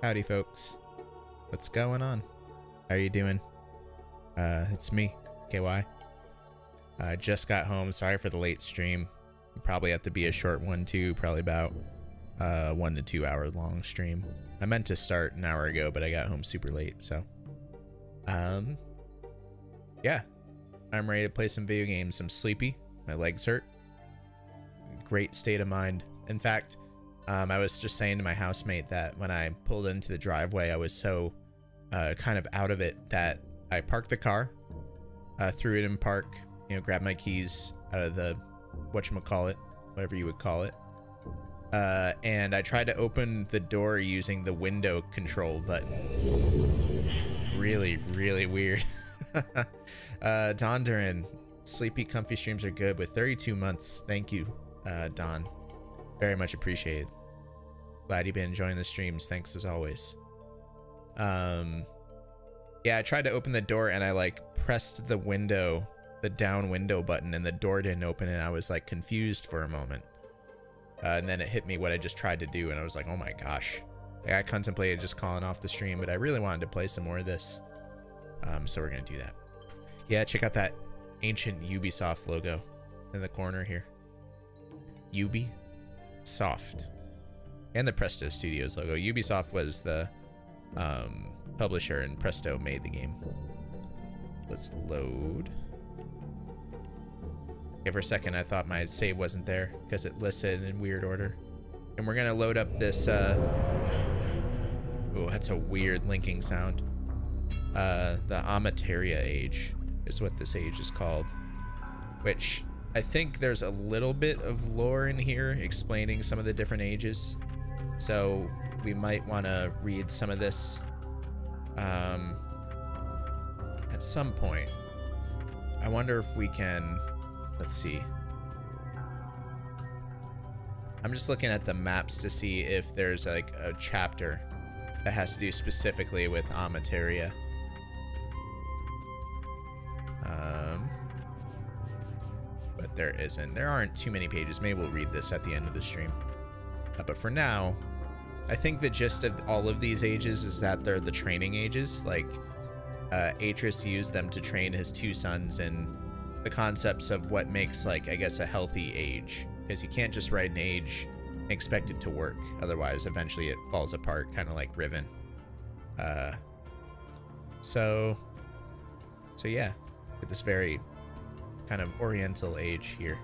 Howdy, folks. What's going on? How are you doing? It's me, KY. I just got home. Sorry for the late stream. Probably have to be a short one too. Probably about 1 to 2 hour long stream. I meant to start an hour ago, but I got home super late. So, yeah, I'm ready to play some video games. I'm sleepy. My legs hurt. Great state of mind. In fact, I was just saying to my housemate that when I pulled into the driveway, I was so kind of out of it that I parked the car, threw it in park, you know, grabbed my keys out of the whatchamacallit, whatever you would call it, and I tried to open the door using the window control button. Really, really weird. Don Duran, sleepy, comfy streams are good with 32 months. Thank you, Don. Very much appreciated. Glad you've been enjoying the streams. Thanks as always. Yeah, I tried to open the door and I like pressed the window, the down window button, and the door didn't open, and I was like confused for a moment. And then it hit me what I just tried to do, and I was like, oh my gosh. Like, I contemplated just calling off the stream, but I really wanted to play some more of this. So we're gonna do that. Yeah, check out that ancient Ubisoft logo in the corner here. Ubisoft. And the Presto Studios logo. Ubisoft was the publisher, and Presto made the game. Let's load. Okay, for a second I thought my save wasn't there because it listed in weird order. And we're gonna load up this oh, that's a weird linking sound. The Amateria age is what this age is called, which I think there's a little bit of lore in here explaining some of the different ages, so we might want to read some of this at some point. I wonder if we can, let's see. I'm just looking at the maps to see if there's like a chapter that has to do specifically with Amateria. But there isn't. There aren't too many pages. Maybe we'll read this at the end of the stream. But for now, I think the gist of all of these ages is that they're the training ages. Like, Atreus used them to train his two sons in the concepts of what makes, like, I guess, a healthy age. Because you can't just write an age and expect it to work. Otherwise, eventually it falls apart, kind of like Riven. So yeah, with this very kind of oriental age here.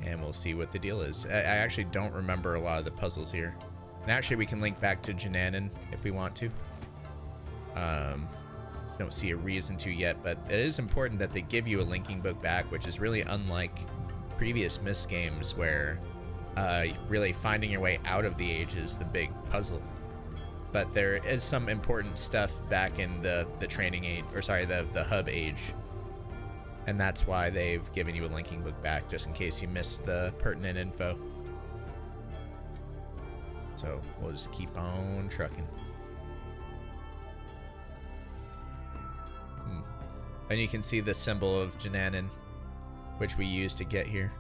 And we'll see what the deal is. I actually don't remember a lot of the puzzles here. And actually we can link back to Jananan if we want to. Don't see a reason to yet, but it is important that they give you a linking book back, which is really unlike previous Myst games where really finding your way out of the age is the big puzzle. But there is some important stuff back in the training age, or sorry, the hub age. And that's why they've given you a linking book back, just in case you missed the pertinent info. So we'll just keep on trucking. And you can see the symbol of Jananan, which we used to get here.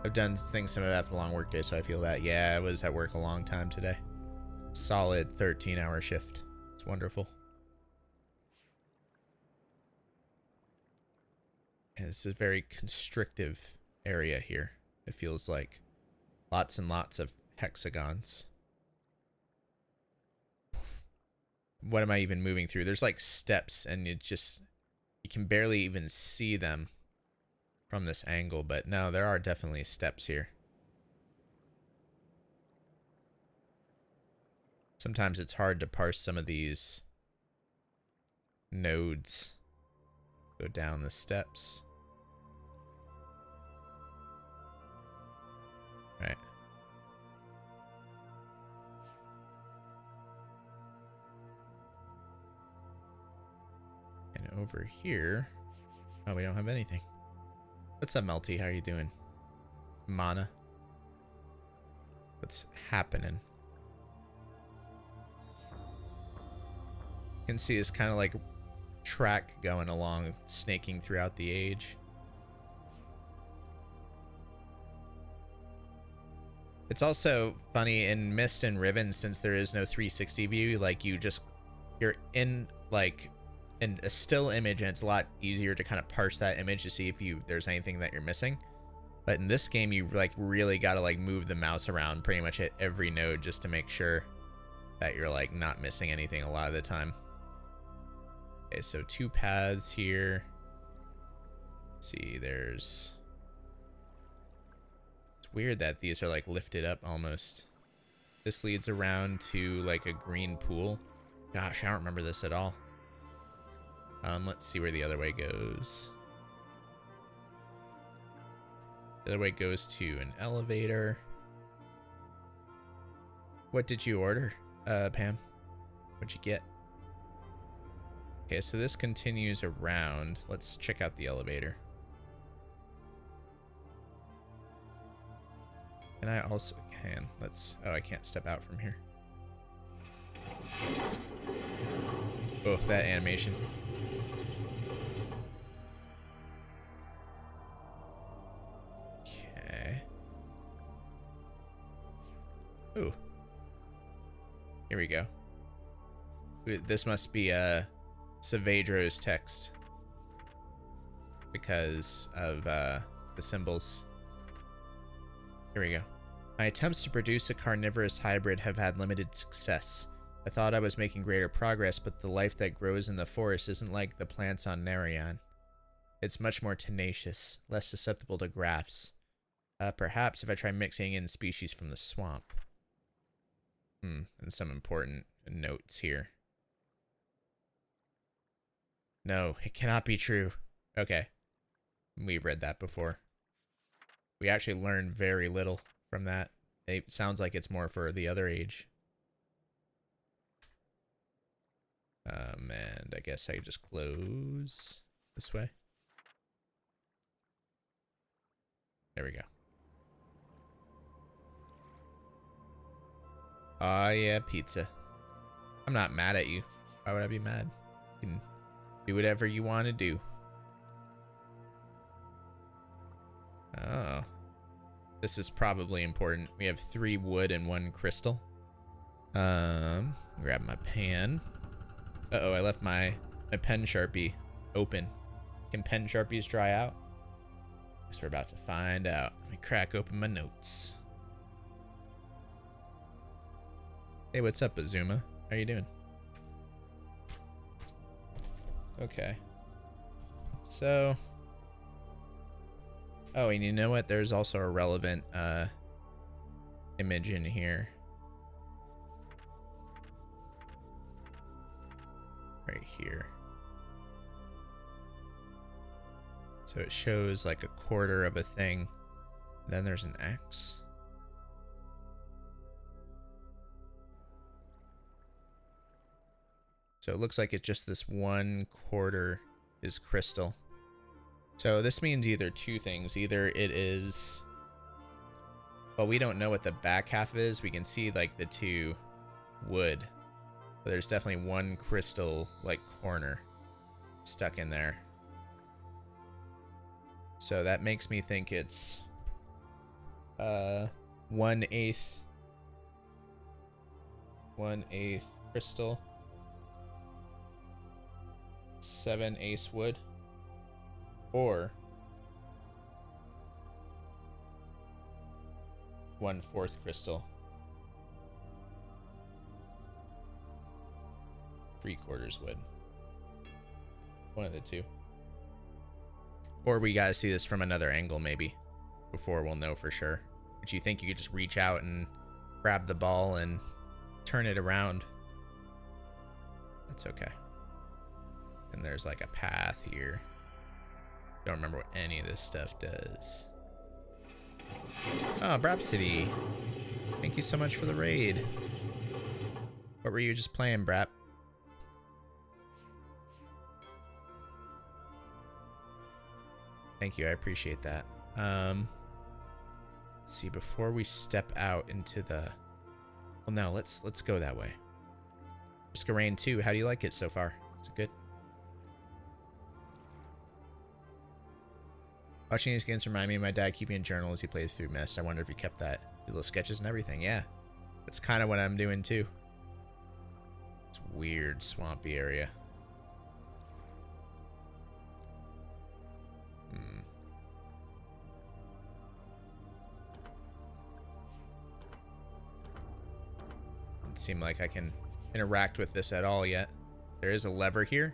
I've done things some of that for a long work day, so I feel that. Yeah, I was at work a long time today. Solid 13-hour shift. It's wonderful. And it's a very constrictive area here. It feels like lots and lots of hexagons. What am I even moving through? There's like steps, and you can barely even see them from this angle, but no, there are definitely steps here. Sometimes it's hard to parse some of these nodes. Go down the steps. Right. And over here, oh, we don't have anything. What's up, Melty? How are you doing? Mana? What's happening? You can see it's kind of like track going along, snaking throughout the age. It's also funny in Myst and Riven, since there is no 360 view, like you're in like in a still image, and it's a lot easier to kind of parse that image to see if there's anything that you're missing. But in this game, you like really got to like move the mouse around pretty much at every node just to make sure that you're like not missing anything a lot of the time. Okay, so 2 paths here. Let's see, it's weird that these are like lifted up almost. This leads around to like a green pool. Gosh, I don't remember this at all. Let's see where the other way goes. The other way goes to an elevator. What did you order, Pam? What'd you get? Okay, so this continues around. Let's check out the elevator. And I also can. Oh, I can't step out from here. Oh, that animation. Okay. Ooh. Here we go. This must be Saavedra's text because of the symbols. Here we go. My attempts to produce a carnivorous hybrid have had limited success. I thought I was making greater progress, but the life that grows in the forest isn't like the plants on Narayan. It's much more tenacious, less susceptible to grafts. Perhaps if I try mixing in species from the swamp. And some important notes here. No, it cannot be true. Okay. We've read that before. We actually learned very little from that. It sounds like it's more for the other age. And I guess I just close this way. There we go. Oh yeah, pizza. I'm not mad at you. Why would I be mad? You can do whatever you want to do. Oh. This is probably important. We have 3 wood and 1 crystal. Grab my pan. Uh-oh, I left my pen Sharpie open. Can pen Sharpies dry out? Guess we're about to find out. Let me crack open my notes. Hey, what's up, Azuma? How you doing? Okay. So... Oh, and you know what? There's also a relevant image in here. Right here. So it shows like a quarter of a thing. Then there's an X. So it looks like it's just this 1/4 is crystal. So this means either 2 things. Either it is... Well, we don't know what the back half is. We can see like the 2 wood. But there's definitely 1 crystal like corner stuck in there. So that makes me think it's 1/8 crystal, 7 ace wood, or 1/4 crystal, 3/4 wood. One of the 2. Or we gotta see this from another angle maybe before we'll know for sure. But you think you could just reach out and grab the ball and turn it around. That's okay. And there's like a path here. Don't remember what any of this stuff does. Oh, Brapsity. Thank you so much for the raid. What were you just playing, Brap? Thank you, I appreciate that. Let's see, before we step out into the... Well, no, let's go that way. Risk of Rain 2, how do you like it so far? Is it good? Watching these games remind me of my dad keeping a journal as he plays through Myst. I wonder if he kept that. Little sketches and everything. Yeah, that's kind of what I'm doing too. It's weird swampy area. Doesn't seem like I can interact with this at all yet. There is a lever here.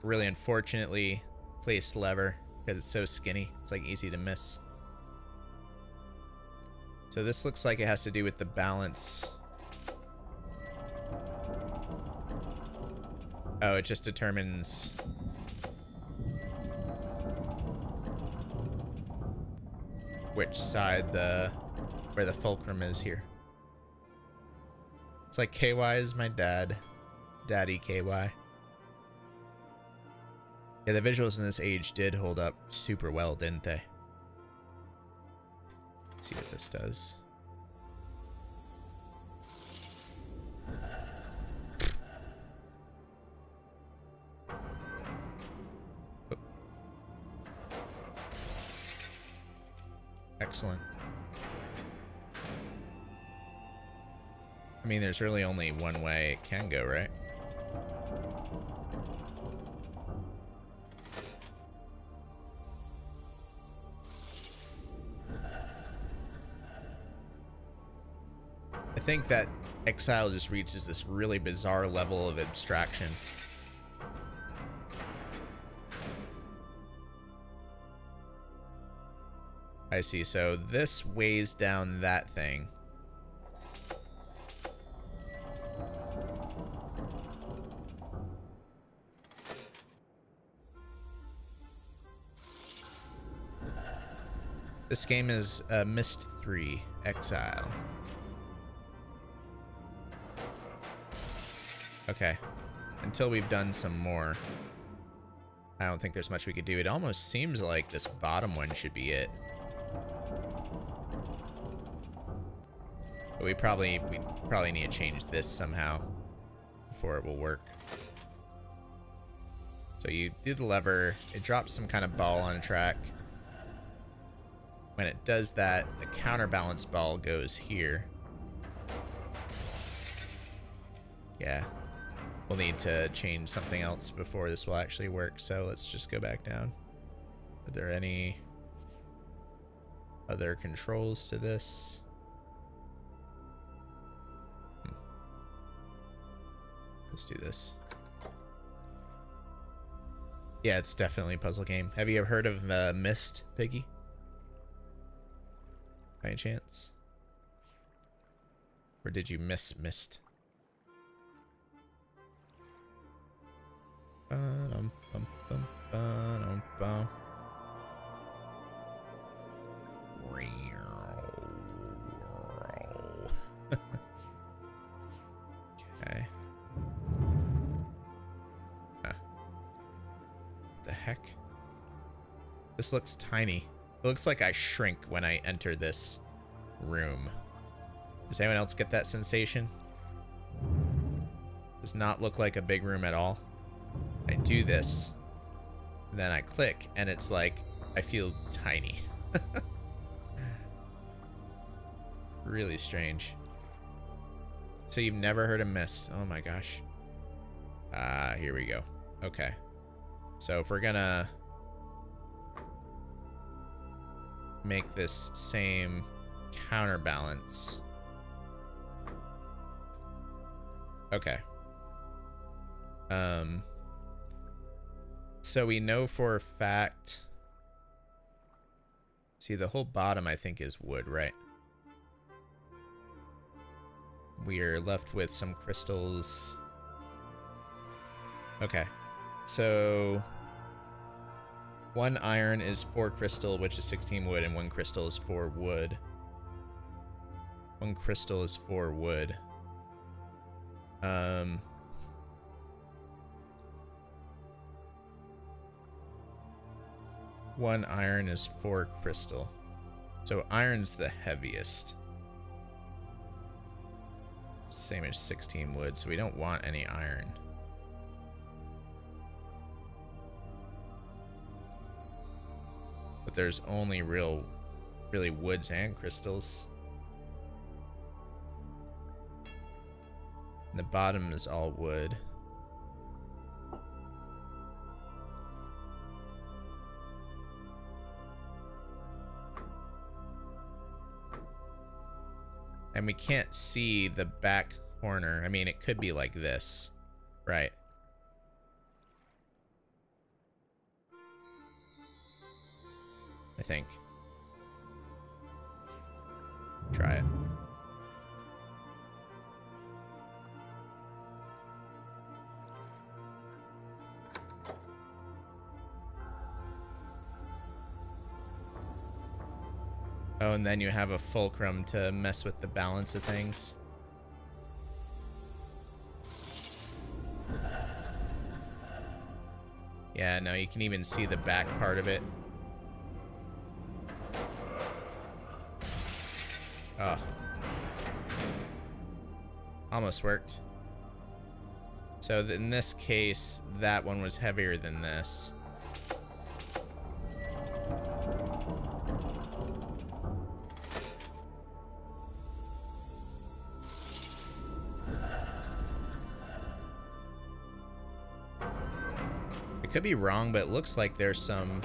Really unfortunately placed lever because it's so skinny. It's like easy to miss. So this looks like it has to do with the balance. Oh, it just determines which side where the fulcrum is here. It's like KY is my dad. Daddy KY. Yeah, the visuals in this age did hold up super well, didn't they? Let's see what this does. Oh. Excellent. I mean, there's really only one way it can go, right? I think that Exile just reaches this really bizarre level of abstraction. I see. So this weighs down that thing. This game is Myst 3 Exile. Okay. Until we've done some more, I don't think there's much we could do. It almost seems like this bottom one should be it. But we probably need to change this somehow before it will work. So you do the lever, it drops some kind of ball on a track. When it does that, the counterbalance ball goes here. Yeah. We'll need to change something else before this will actually work, so let's just go back down. Are there any other controls to this? Let's do this. Yeah, it's definitely a puzzle game. Have you ever heard of Myst, Piggy? By any chance? Or did you miss Myst? Okay. The heck? This looks tiny. It looks like I shrink when I enter this room. Does anyone else get that sensation? Does not look like a big room at all. I do this, and then I click, and it's like I feel tiny. Really strange. So you've never heard of Myst? Oh my gosh. Here we go. Okay. So if we're gonna make this same counterbalance. Okay. So we know for a fact. See, the whole bottom, I think, is wood, right? We are left with some crystals. Okay. So 1 iron is 4 crystal, which is 16 wood, and 1 crystal is 4 wood. 1 crystal is 4 wood. 1 iron is 4 crystal. So iron's the heaviest. Same as 16 wood, so we don't want any iron. But there's only really woods and crystals. The bottom is all wood. And we can't see the back corner. I mean, it could be like this, right? I think. Try it. Oh, and then you have a fulcrum to mess with the balance of things. Yeah, no, you can even see the back part of it. Oh. Almost worked. So in this case, that one was heavier than this. I could be wrong, but it looks like there's some...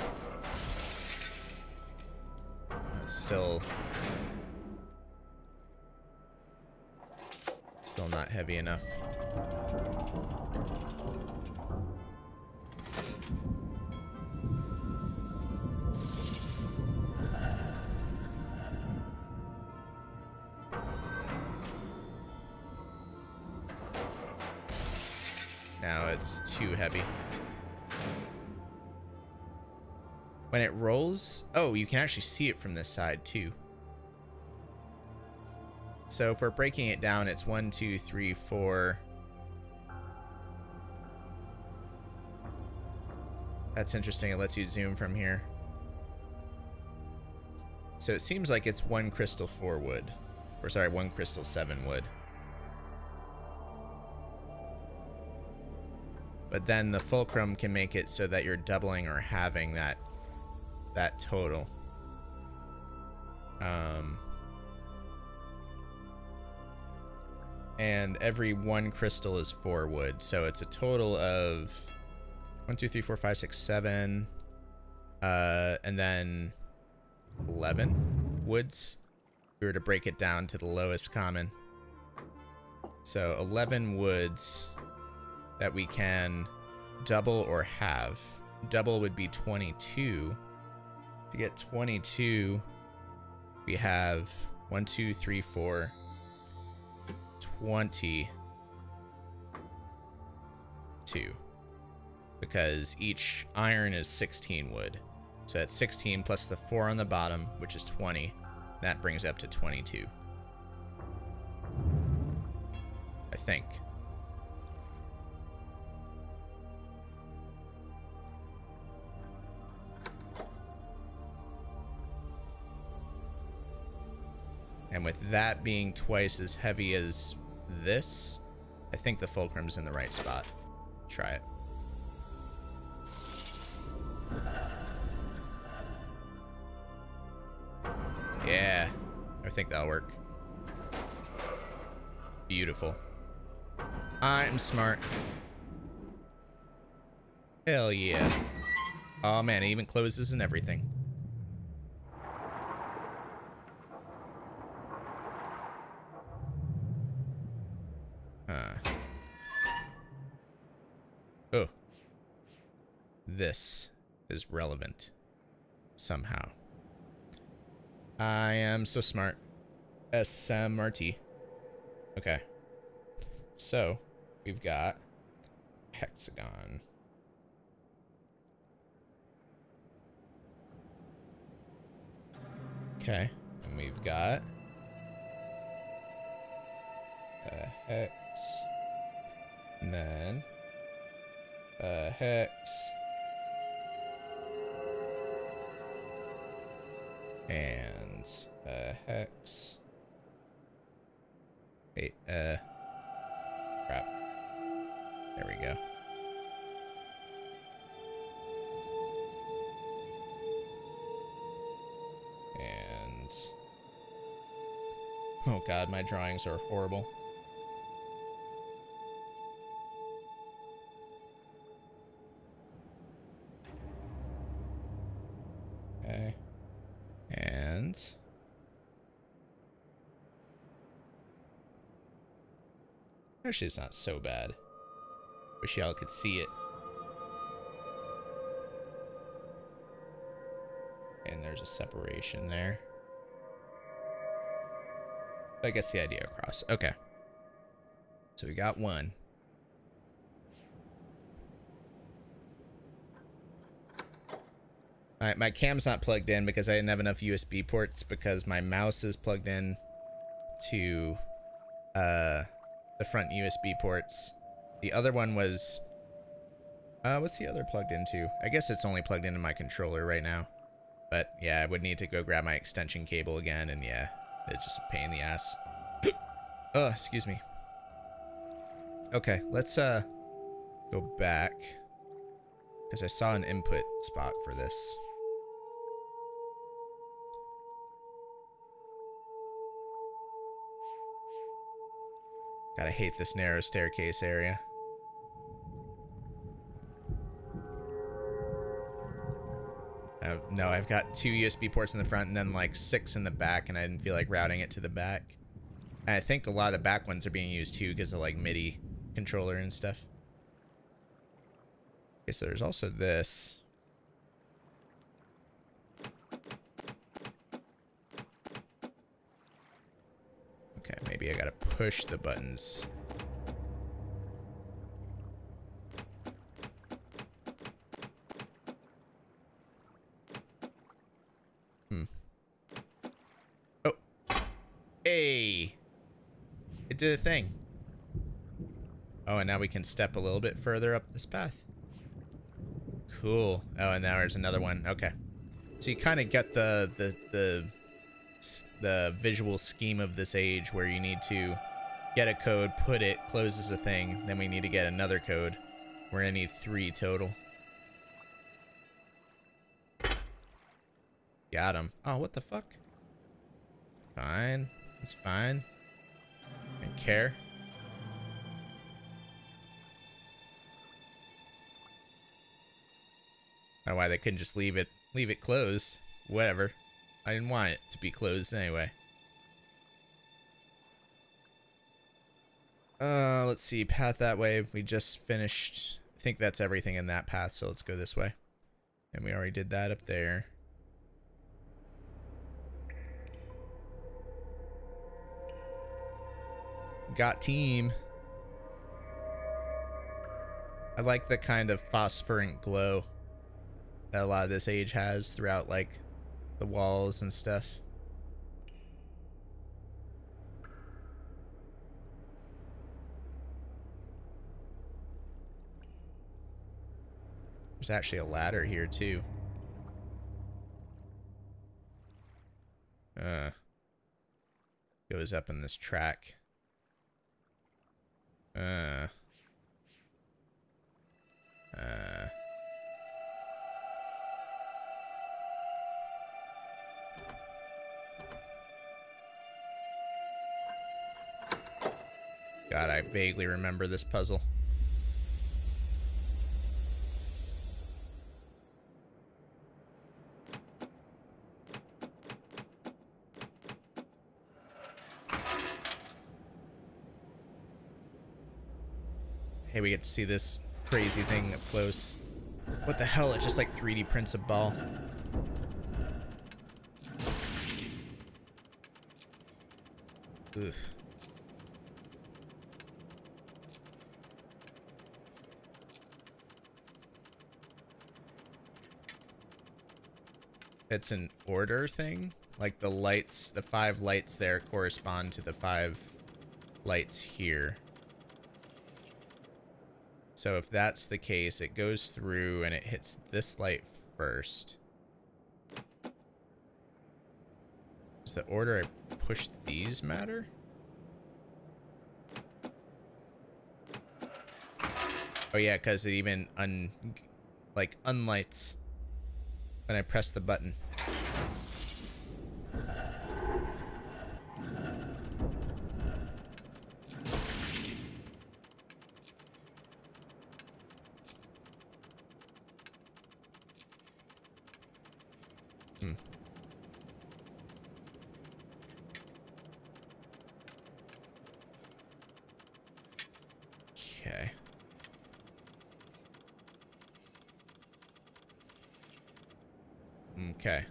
Still not heavy enough. Now it's too heavy. When it rolls... Oh, you can actually see it from this side, too. So if we're breaking it down, it's 1, 2, 3, 4. That's interesting. It lets you zoom from here. So it seems like it's 1 crystal 4 wood. Or sorry, 1 crystal 7 wood. But then the fulcrum can make it so that you're doubling or halving that total. And every 1 crystal is 4 wood, so it's a total of 1, 2, 3, 4, 5, 6, 7, and then 11 woods. If we were to break it down to the lowest common. So 11 woods that we can double or halve. Double would be 22. To get 22, we have 1, 2, 3, 4, 22. Because each iron is 16 wood. So that's 16 plus the 4 on the bottom, which is 20. That brings up to 22. I think. And with that being twice as heavy as this, I think the fulcrum's in the right spot. Try it. Yeah, I think that'll work. Beautiful. I'm smart. Hell yeah. Oh man, it even closes and everything. Oh. This is relevant. Somehow. I am so smart. SMRT. Okay. So, we've got hexagon. Okay. And we've got a hex. And then a hex. And a hex. Wait, crap. There we go. And oh god, my drawings are horrible. Actually, it's not so bad. Wish y'all could see it. And there's a separation there. I guess the idea across. Okay. So we got one. Alright, my cam's not plugged in because I didn't have enough USB ports because my mouse is plugged in to the front USB ports. The other one was... what's the other plugged into? I guess it's only plugged into my controller right now. But yeah, I would need to go grab my extension cable again, and yeah, it's just a pain in the ass. Oh, excuse me. Okay, let's go back because I saw an input spot for this. God, I hate this narrow staircase area. No, I've got 2 USB ports in the front and then like 6 in the back, and I didn't feel like routing it to the back. And I think a lot of the back ones are being used too because of like MIDI controller and stuff. Okay, so there's also this. Okay, maybe I gotta push the buttons. Oh. Hey! It did a thing. Oh, and now we can step a little bit further up this path. Cool. Oh, and now there's another one. Okay. So you kind of get the visual scheme of this age where you need to get a code, put it, closes a thing, then we need to get another code. We're gonna need 3 total. Got him. Oh, what the fuck? Fine. It's fine. I don't care. I don't know why they couldn't just leave it closed. Whatever. I didn't want it to be closed anyway. Let's see. Path that way. We just finished. I think that's everything in that path, so let's go this way. And we already did that up there. Got team. I like the kind of phosphorescent glow that a lot of this age has throughout, like, the walls and stuff. There's actually a ladder here, too. Goes up in this track. God, I vaguely remember this puzzle. Hey, we get to see this crazy thing up close. What the hell? It just like 3D prints a ball. Oof. It's an order thing. Like the lights, the 5 lights there correspond to the 5 lights here. So if that's the case, it goes through and it hits this light first. Does the order I push these matter? Oh yeah, because it even unlights when I press the button. Okay. Okay.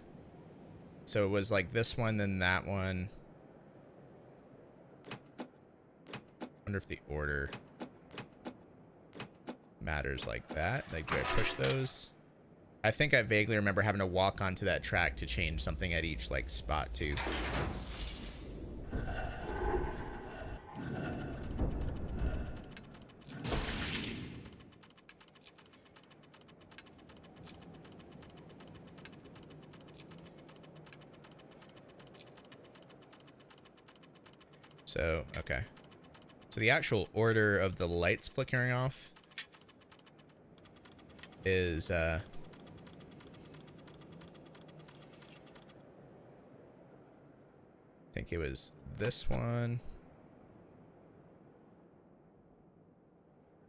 So it was like this one, then that one. Wonder if the order matters like that. Like, do I push those? I think I vaguely remember having to walk onto that track to change something at each, like, spot, too. So, okay. So the actual order of the lights flickering off is, I think it was this one,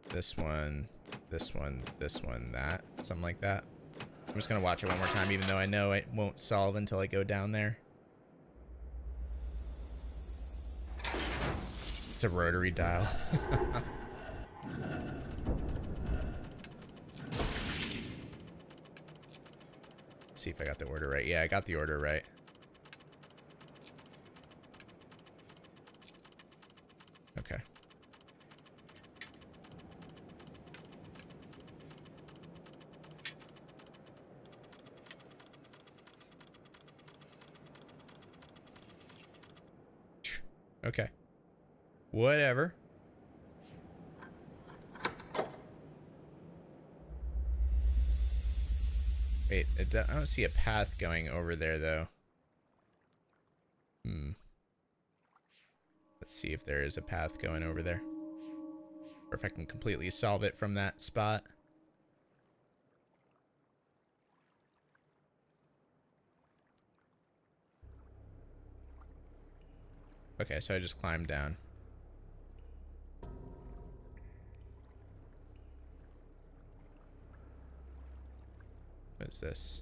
this one, this one, this one, that, something like that. I'm just gonna watch it one more time, even though I know it won't solve until I go down there. It's a rotary dial. Let's see if I got the order right. Yeah, I got the order right. Okay. Okay. Whatever. Wait, I don't see a path going over there, though. Let's see if there is a path going over there. Or if I can completely solve it from that spot. Okay, so I just climbed down. What is this?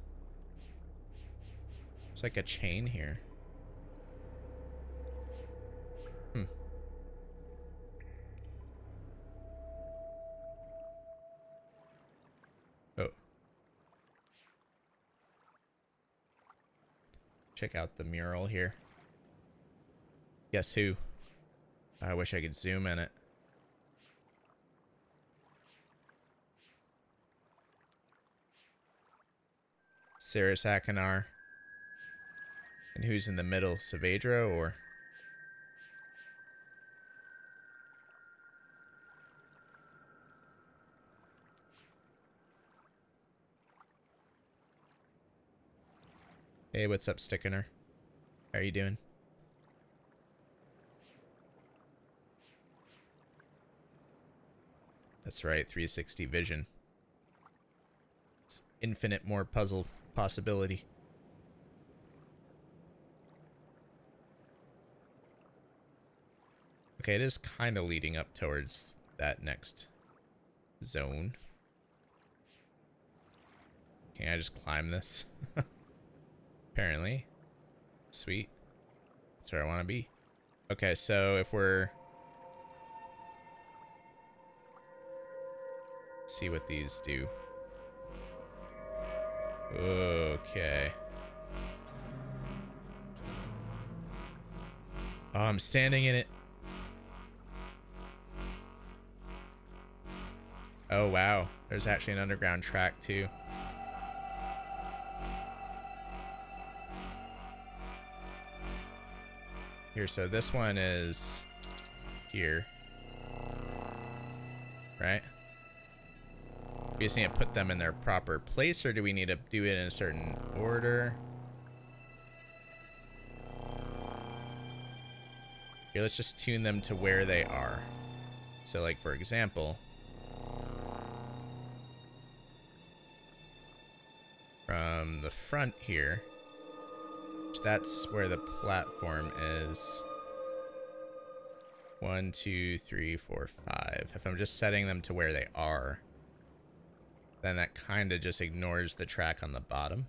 It's like a chain here. Oh. Check out the mural here. Guess who? I wish I could zoom in it. Cirrus Akinar. And who's in the middle? Saavedra or... Hey, what's up, Stickener? How are you doing? That's right, 360 vision. It's infinite more puzzle possibility. Okay, it is kind of leading up towards that next zone. Can I just climb this? Apparently. Sweet. That's where I want to be. Okay, so if we're... Let's see what these do. Okay. Oh, I'm standing in it. Oh, wow. There's actually an underground track, too. Here, so this one is here. Right? We just need to put them in their proper place, or do we need to do it in a certain order? Here, let's just tune them to where they are. So, like, for example... From the front here, that's where the platform is. 1, 2, 3, 4, 5. If I'm just setting them to where they are, then that kind of just ignores the track on the bottom.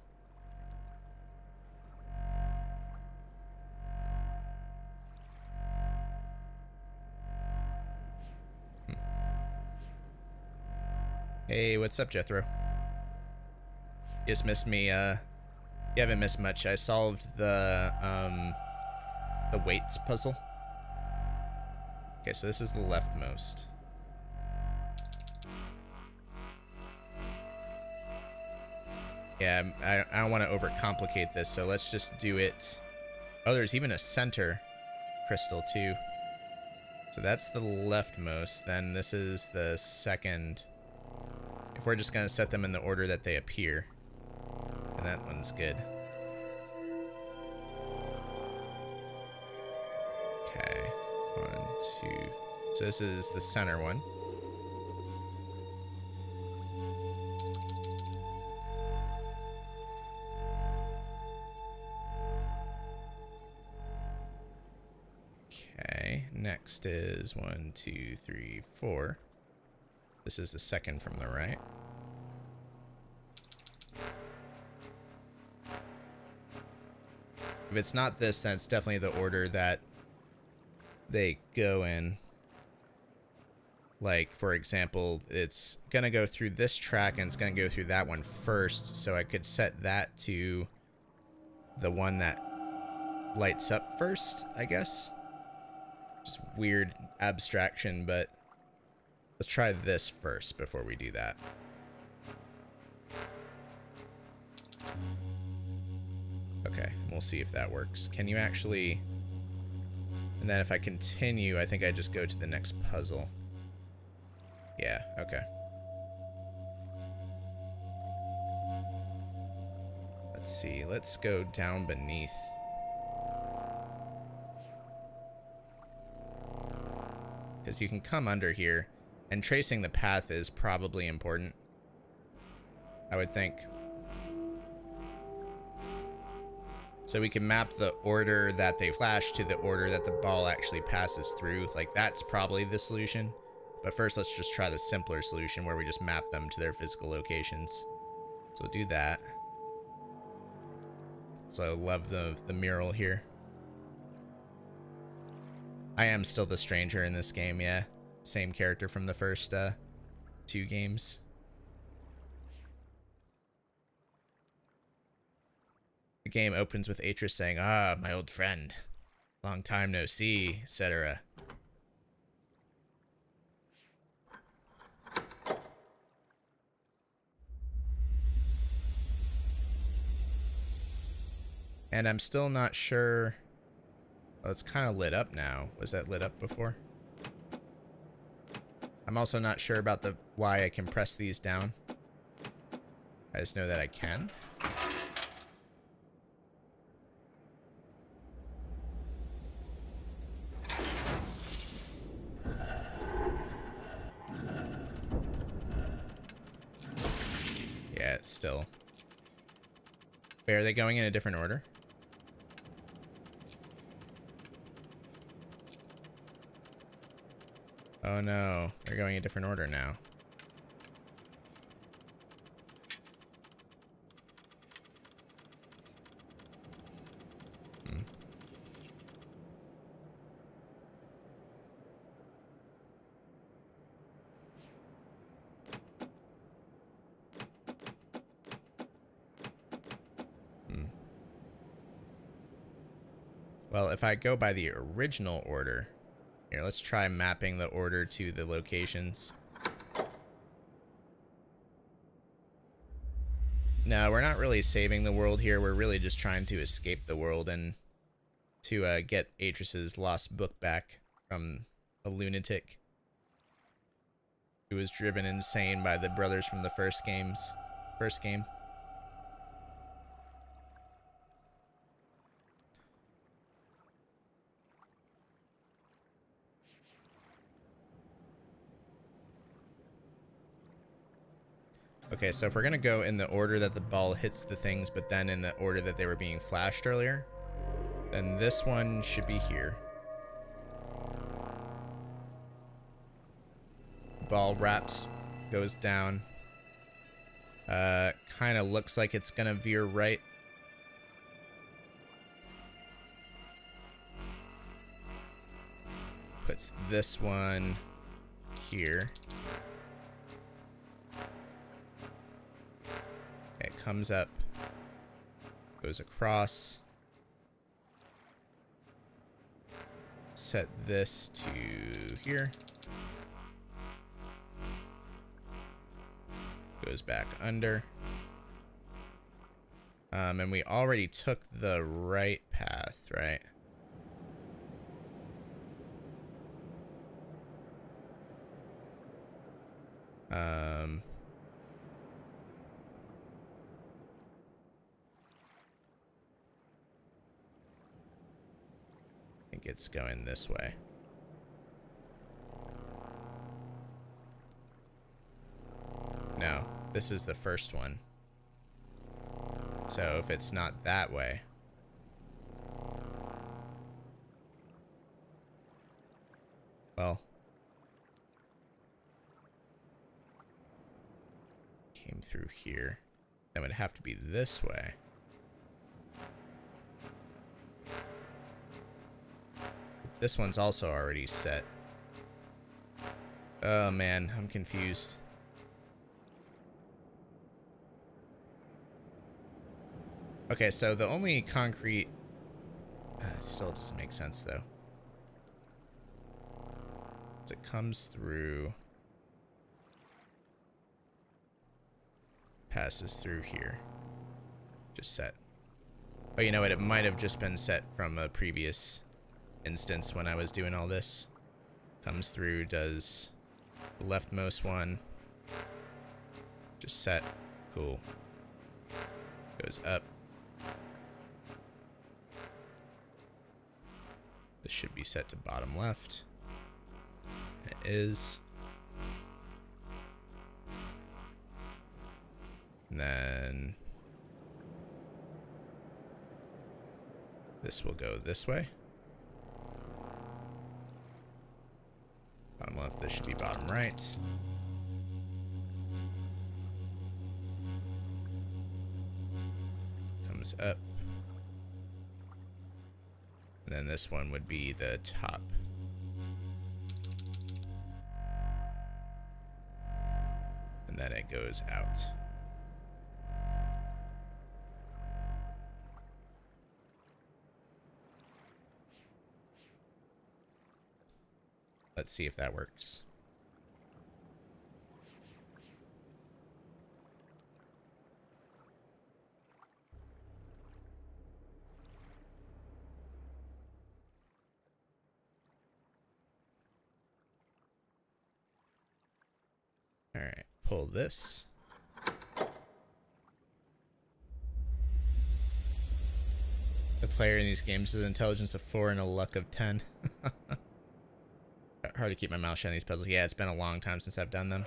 Hey, what's up, Jethro? You just missed me. You haven't missed much. I solved the weights puzzle. Okay, so this is the leftmost. Yeah, I don't want to overcomplicate this, so let's just do it. Oh, there's even a center crystal too. So that's the leftmost. Then this is the second. If we're just going to set them in the order that they appear, then that one's good. Okay, 1, 2. So this is the center one. Okay, next is 1, 2, 3, 4. This is the second from the right. If it's not this, then it's definitely the order that they go in. Like, for example, it's going to go through this track and it's going to go through that one first. So I could set that to the one that lights up first, I guess. Just weird abstraction, but let's try this first before we do that. Okay, we'll see if that works. Can you actually... And then if I continue, I think I just go to the next puzzle. Yeah, okay. Let's see, let's go down beneath. Because you can come under here, and tracing the path is probably important, I would think. So we can map the order that they flash to the order that the ball actually passes through. Like, that's probably the solution. But first, let's just try the simpler solution where we just map them to their physical locations. So we'll do that. So I love the mural here. I am still the stranger in this game, yeah. Same character from the first 2 games. The game opens with Atris saying, "Ah, my old friend. Long time no see, etc." And I'm still not sure... Oh, it's kind of lit up now. Was that lit up before? I'm also not sure about why I can press these down. I just know that I can. Yeah, it's still... Wait, are they going in a different order? Oh no, they're going a different order now. Well, if I go by the original order... Here, let's try mapping the order to the locations. No, we're not really saving the world here. We're really just trying to escape the world and to get Atris's lost book back from a lunatic who was driven insane by the brothers from the first game. Okay, so if we're gonna go in the order that the ball hits the things, but then in the order that they were being flashed earlier, then this one should be here. Ball wraps, goes down. Kind of looks like it's gonna veer right. Puts this one here. comes up, goes across. Set this to here. Goes back under. And we already took the right path, right? I think it's going this way. No, this is the first one. So if it's not that way. Well. Came through here. That would have to be this way. This one's also already set. Oh man, I'm confused. Okay, so the only concrete... still doesn't make sense, though. So it comes through... passes through here. Just set. Oh, you know what? It might have just been set from a previous instance when I was doing all this. Comes through, does the leftmost one. Just set. Cool. Goes up. This should be set to bottom left. It is. And then this will go this way. Bottom left, this should be bottom right. Comes up. And then this one would be the top. And then it goes out. Let's see if that works. All right, pull this. The player in these games is intelligence of 4 and a luck of 10. Hard to keep my mouth shut on these puzzles. Yeah, it's been a long time since I've done them.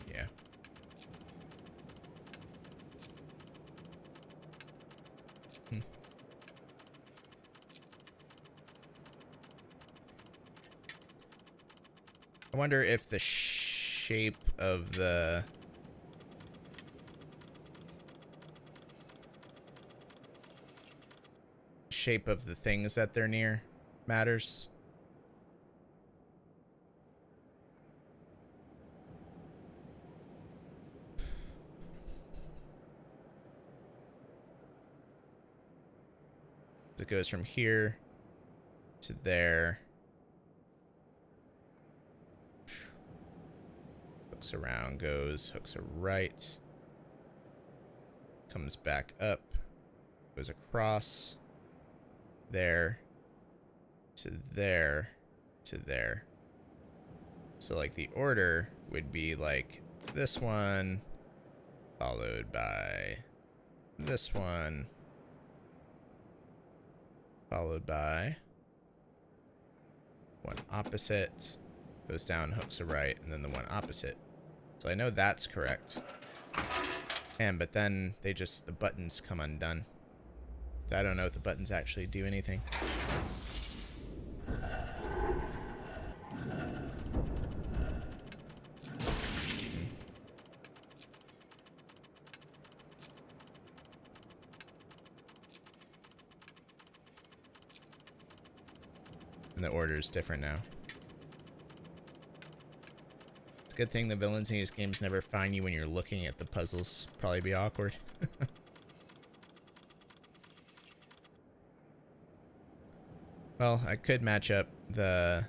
Yeah. I wonder if the shape of the things that they're near matters. It goes from here to there. Hooks around, hooks are right. Comes back up. Goes across. There. To there. To there. So like the order would be like this one. Followed by this one. Followed by one opposite. Goes down, hooks are right, and then the one opposite. So I know that's correct. But then they just, the buttons come undone. So I don't know if the buttons actually do anything. And the order is different now. It's a good thing the villains in these games never find you when you're looking at the puzzles. Probably be awkward. Well, I could match up the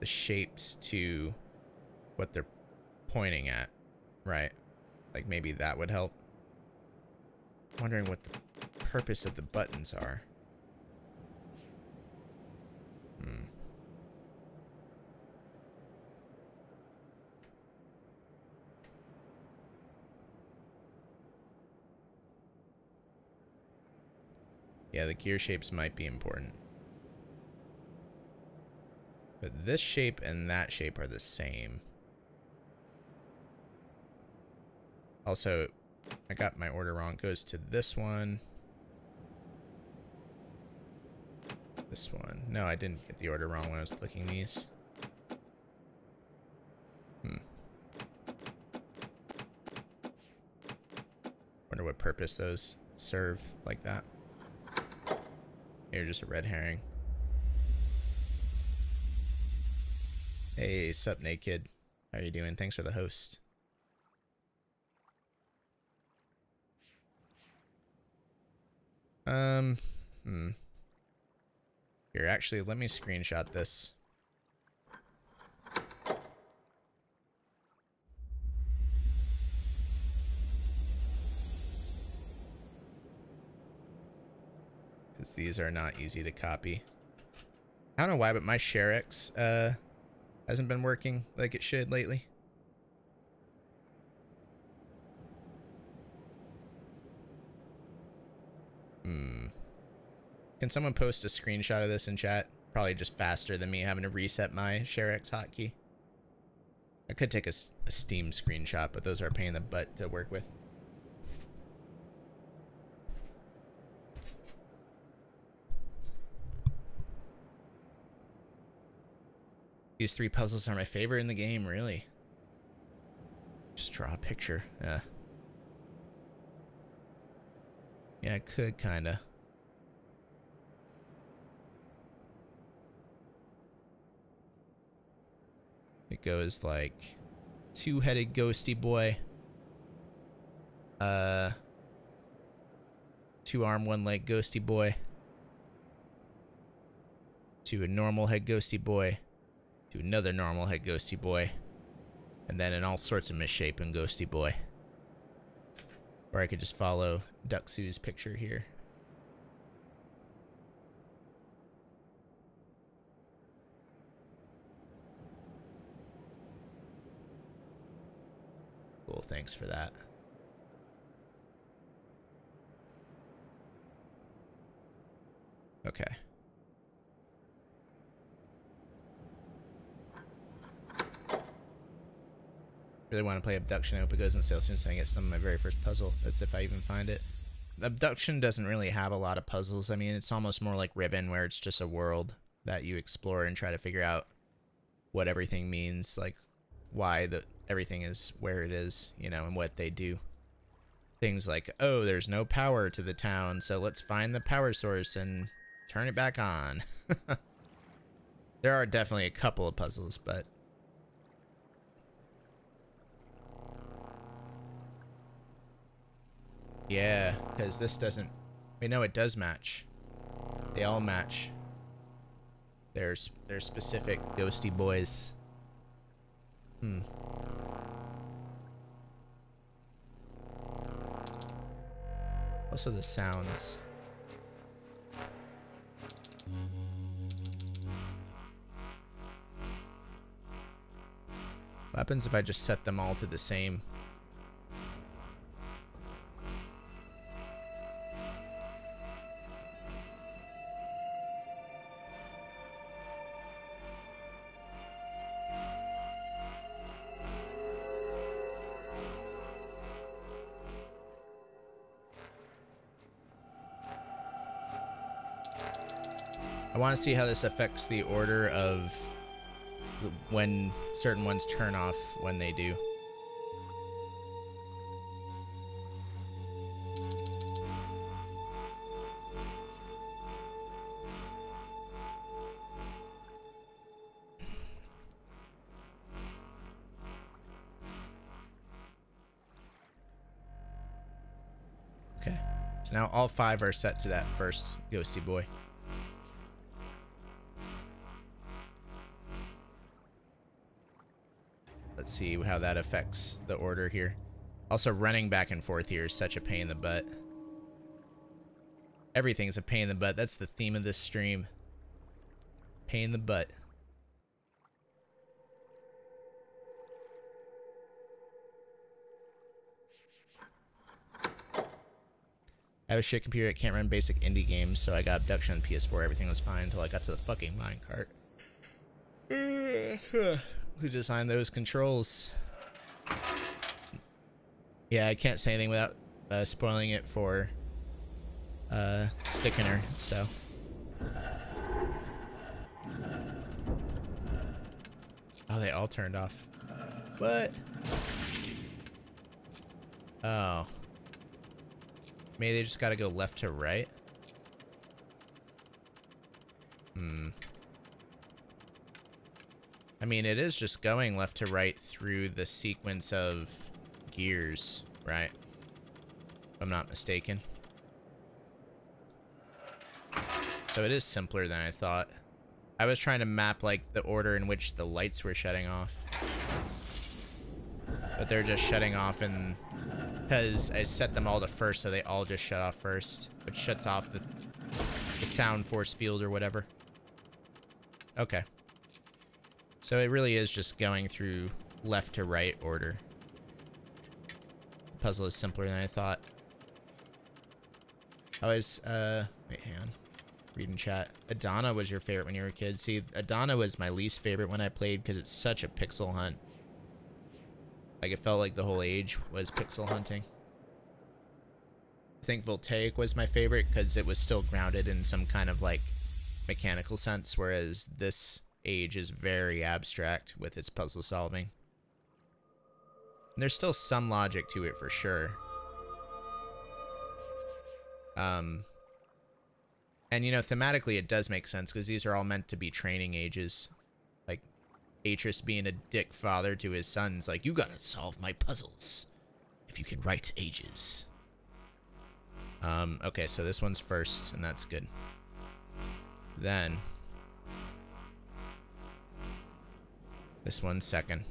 shapes to what they're pointing at, right? Like maybe that would help. I'm wondering what the purpose of the buttons are. Yeah, the gear shapes might be important. But this shape and that shape are the same. Also, I got my order wrong. It goes to this one. This one. No, I didn't get the order wrong when I was clicking these. Wonder what purpose those serve like that. You're just a red herring. Hey, sup, Naked. How are you doing? Thanks for the host. Here, actually, let me screenshot this. Because these are not easy to copy. I don't know why, but my ShareX hasn't been working like it should lately. Can someone post a screenshot of this in chat? Probably just faster than me having to reset my ShareX hotkey. I could take a Steam screenshot, but those are a pain in the butt to work with. These 3 puzzles are my favorite in the game, really. Just draw a picture. Yeah, I could, kinda. It goes like 2-headed ghosty boy. 2-arm, 1-leg ghosty boy. To a normal head ghosty boy. To another normal head ghosty boy. And then in all sorts of misshapen ghosty boy. Or I could just follow Duxu's picture here. Cool, thanks for that. Okay. Really want to play Abduction. I hope it goes on sale soon so I can get some of my very first puzzle. That's if I even find it. Abduction doesn't really have a lot of puzzles. I mean, it's almost more like Ribbon, where it's just a world that you explore and try to figure out what everything means, like why everything is where it is, you know, and what they do. Things like, oh, there's no power to the town, so let's find the power source and turn it back on. There are definitely a couple of puzzles, but yeah, because this doesn't... Wait, no, it does match. They all match. There's specific ghosty boys. Also the sounds. What happens if I just set them all to the same? I want to see how this affects the order of when certain ones turn off when they do. So now all 5 are set to that first ghosty boy. Let's see how that affects the order here. Also, running back and forth here is such a pain in the butt. Everything's a pain in the butt. That's the theme of this stream. Pain in the butt. I have a shit computer that can't run basic indie games, so I got Abduction on PS4. Everything was fine until I got to the fucking minecart. Who designed those controls? Yeah, I can't say anything without spoiling it for Stickener, so. Oh, they all turned off. What? Oh. Maybe they just gotta go left to right? I mean, it is just going left to right through the sequence of gears, right? If I'm not mistaken. So it is simpler than I thought. I was trying to map, like, the order in which the lights were shutting off. But they're just shutting off in... Because I set them all to first, so they all just shut off first. Which shuts off the sound force field or whatever. Okay. So it really is just going through left to right order. The puzzle is simpler than I thought. I was, wait, hang on. Reading chat. Adana was your favorite when you were a kid. See, Adana was my least favorite when I played because it's such a pixel hunt. Like, it felt like the whole age was pixel hunting. I think Voltaic was my favorite because it was still grounded in some kind of, like, mechanical sense, whereas this age is very abstract with its puzzle solving. And there's still some logic to it for sure. And, you know, thematically it does make sense because these are all meant to be training ages. Like, Atreus being a dick father to his sons, like, you gotta solve my puzzles if you can write ages. Okay, so this one's first, and that's good. Then this one's second.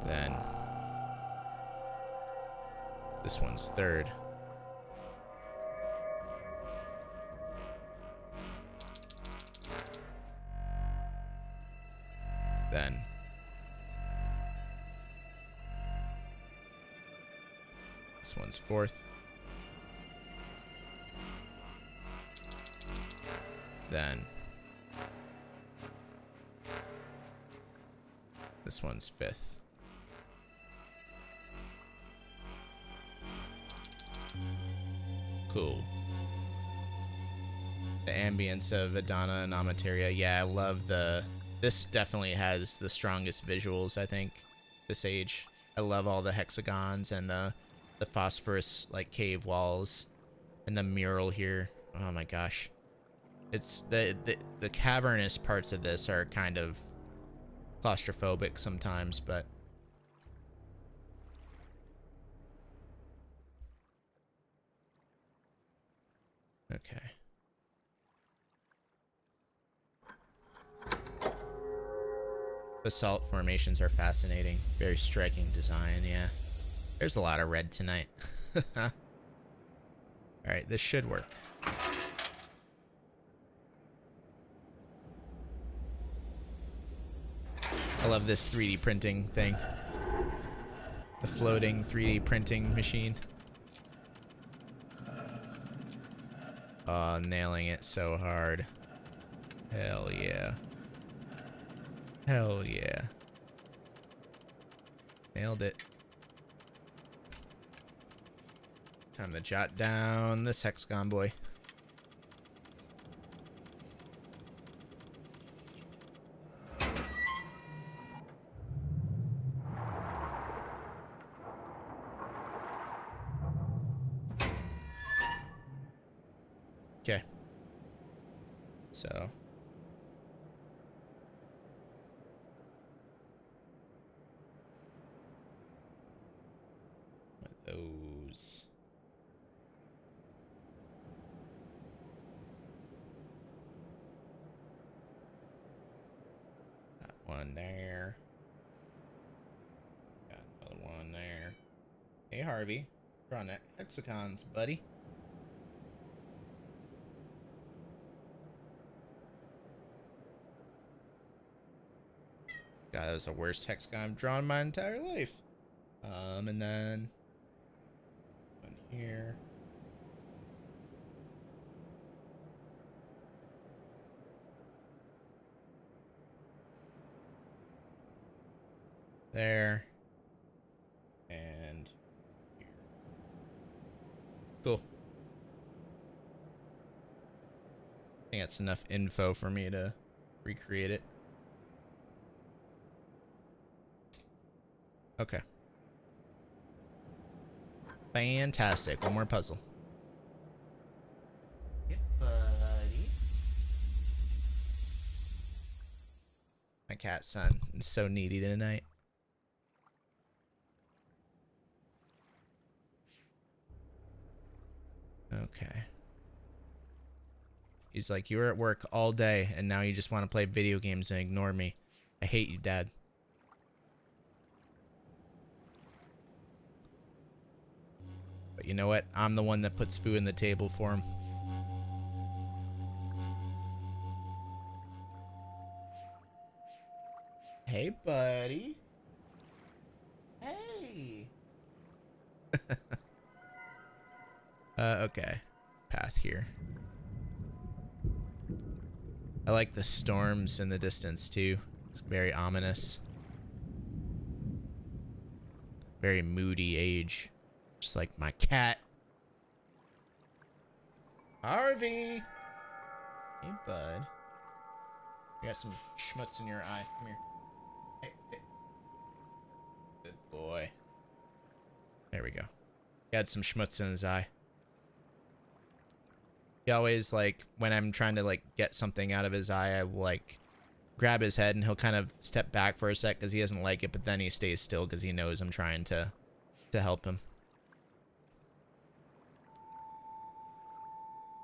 Then this one's third. Then this one's fourth. Then this one's fifth. Cool. The ambience of Adana and Amateria. Yeah, I love the... This definitely has the strongest visuals, I think, this age. I love all the hexagons and the phosphorus, like, cave walls. And the mural here. Oh my gosh. It's... The cavernous parts of this are kind of claustrophobic sometimes, but... Okay. Basalt formations are fascinating. Very striking design, yeah. There's a lot of red tonight. Alright, this should work. I love this 3D printing thing. The floating 3D printing machine. Oh, nailing it so hard. Hell yeah. Hell yeah. Nailed it. Time to jot down this hexagon boy. Okay. So. One there. Got another one there. Hey, Harvey. Drawing that hexagons, buddy. God, that was the worst hexagon I've drawn in my entire life. And then one here. There. And here. Cool. I think that's enough info for me to recreate it. Okay. Fantastic. One more puzzle. Yep, buddy. My cat son is so needy tonight. Okay. He's like, you were at work all day and now you just want to play video games and ignore me. I hate you, Dad. But you know what? I'm the one that puts food on the table for him. Hey, buddy. Hey. Okay. Path here. I like the storms in the distance too. It's very ominous. Very moody age. Just like my cat. Harvey! Hey, bud. You got some schmutz in your eye. Come here. Hey, hey. Good boy. There we go. He had some schmutz in his eye. He always, like, when I'm trying to, like, get something out of his eye, I will, like, grab his head and he'll kind of step back for a sec because he doesn't like it, but then he stays still because he knows I'm trying to help him.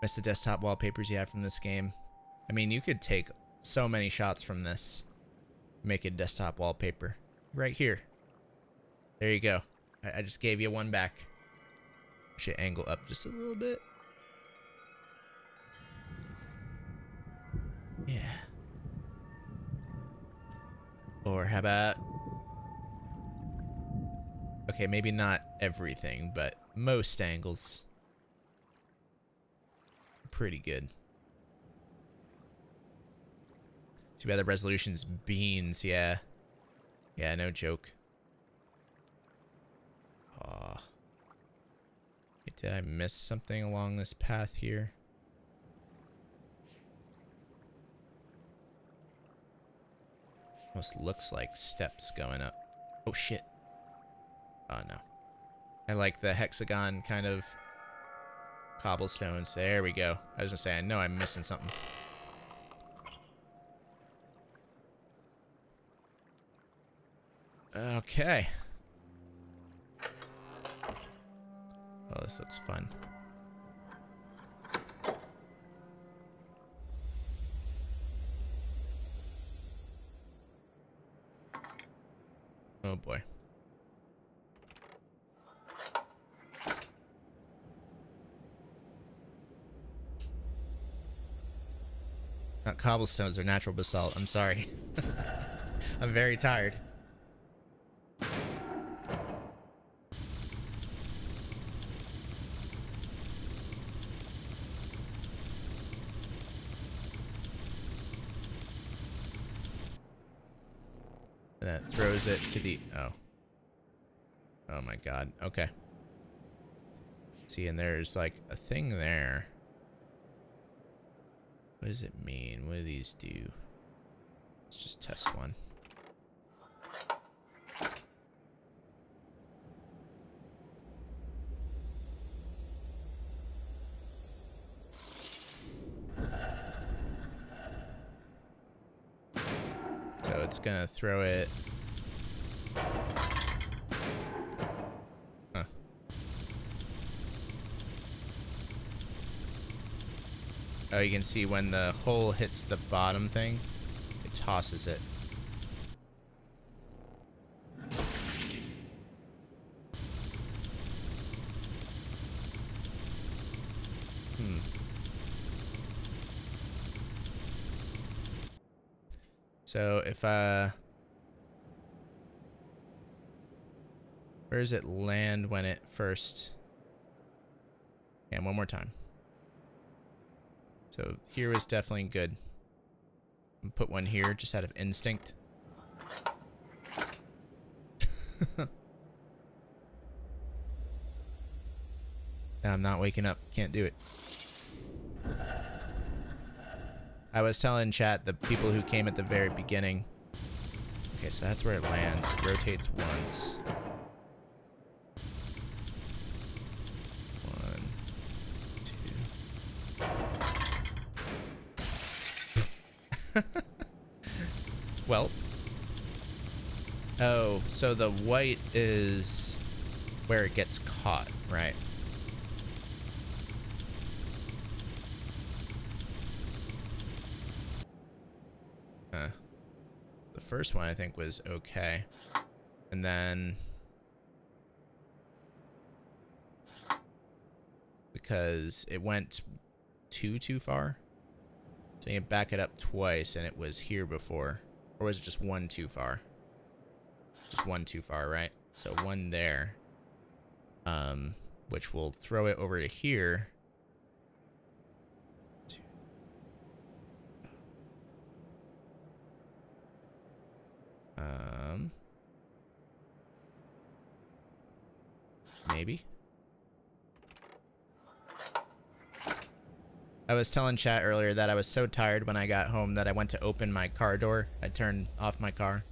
Miss the desktop wallpapers you have from this game. I mean, you could take so many shots from this. Make a desktop wallpaper. Right here. There you go. I just gave you one back. Should angle up just a little bit. Yeah. Or how about... Okay, maybe not everything, but most angles. Pretty good. Too bad the resolution's beans, yeah. Yeah, no joke. Aw. Did I miss something along this path here? Almost looks like steps going up. Oh shit. Oh no. I like the hexagon kind of cobblestones. There we go. I was gonna say, I know I'm missing something. Okay. Oh, this looks fun. Oh boy. Not cobblestones, they're natural basalt. I'm sorry. I'm very tired. And that throws it to the... Oh. Oh my god. Okay. See, and there's like a thing there. What does it mean? What do these do? Let's just test one. So it's gonna throw it. Huh. Oh, you can see when the hole hits the bottom thing, it tosses it. So if where does it land when it first? And one more time. So here was definitely good. Put one here just out of instinct. I'm not waking up. Can't do it. I was telling chat, the people who came at the very beginning. Okay, so that's where it lands. It rotates once. One, two. Well. Oh, so the white is where it gets caught, right? The first one I think was okay. And then because it went too far. So you back it up twice and it was here before. Or was it just one too far? Just one too far, right? So one there. Which will throw it over to here. Maybe. I was telling chat earlier that I was so tired when I got home that I went to open my car door. I turned off my car.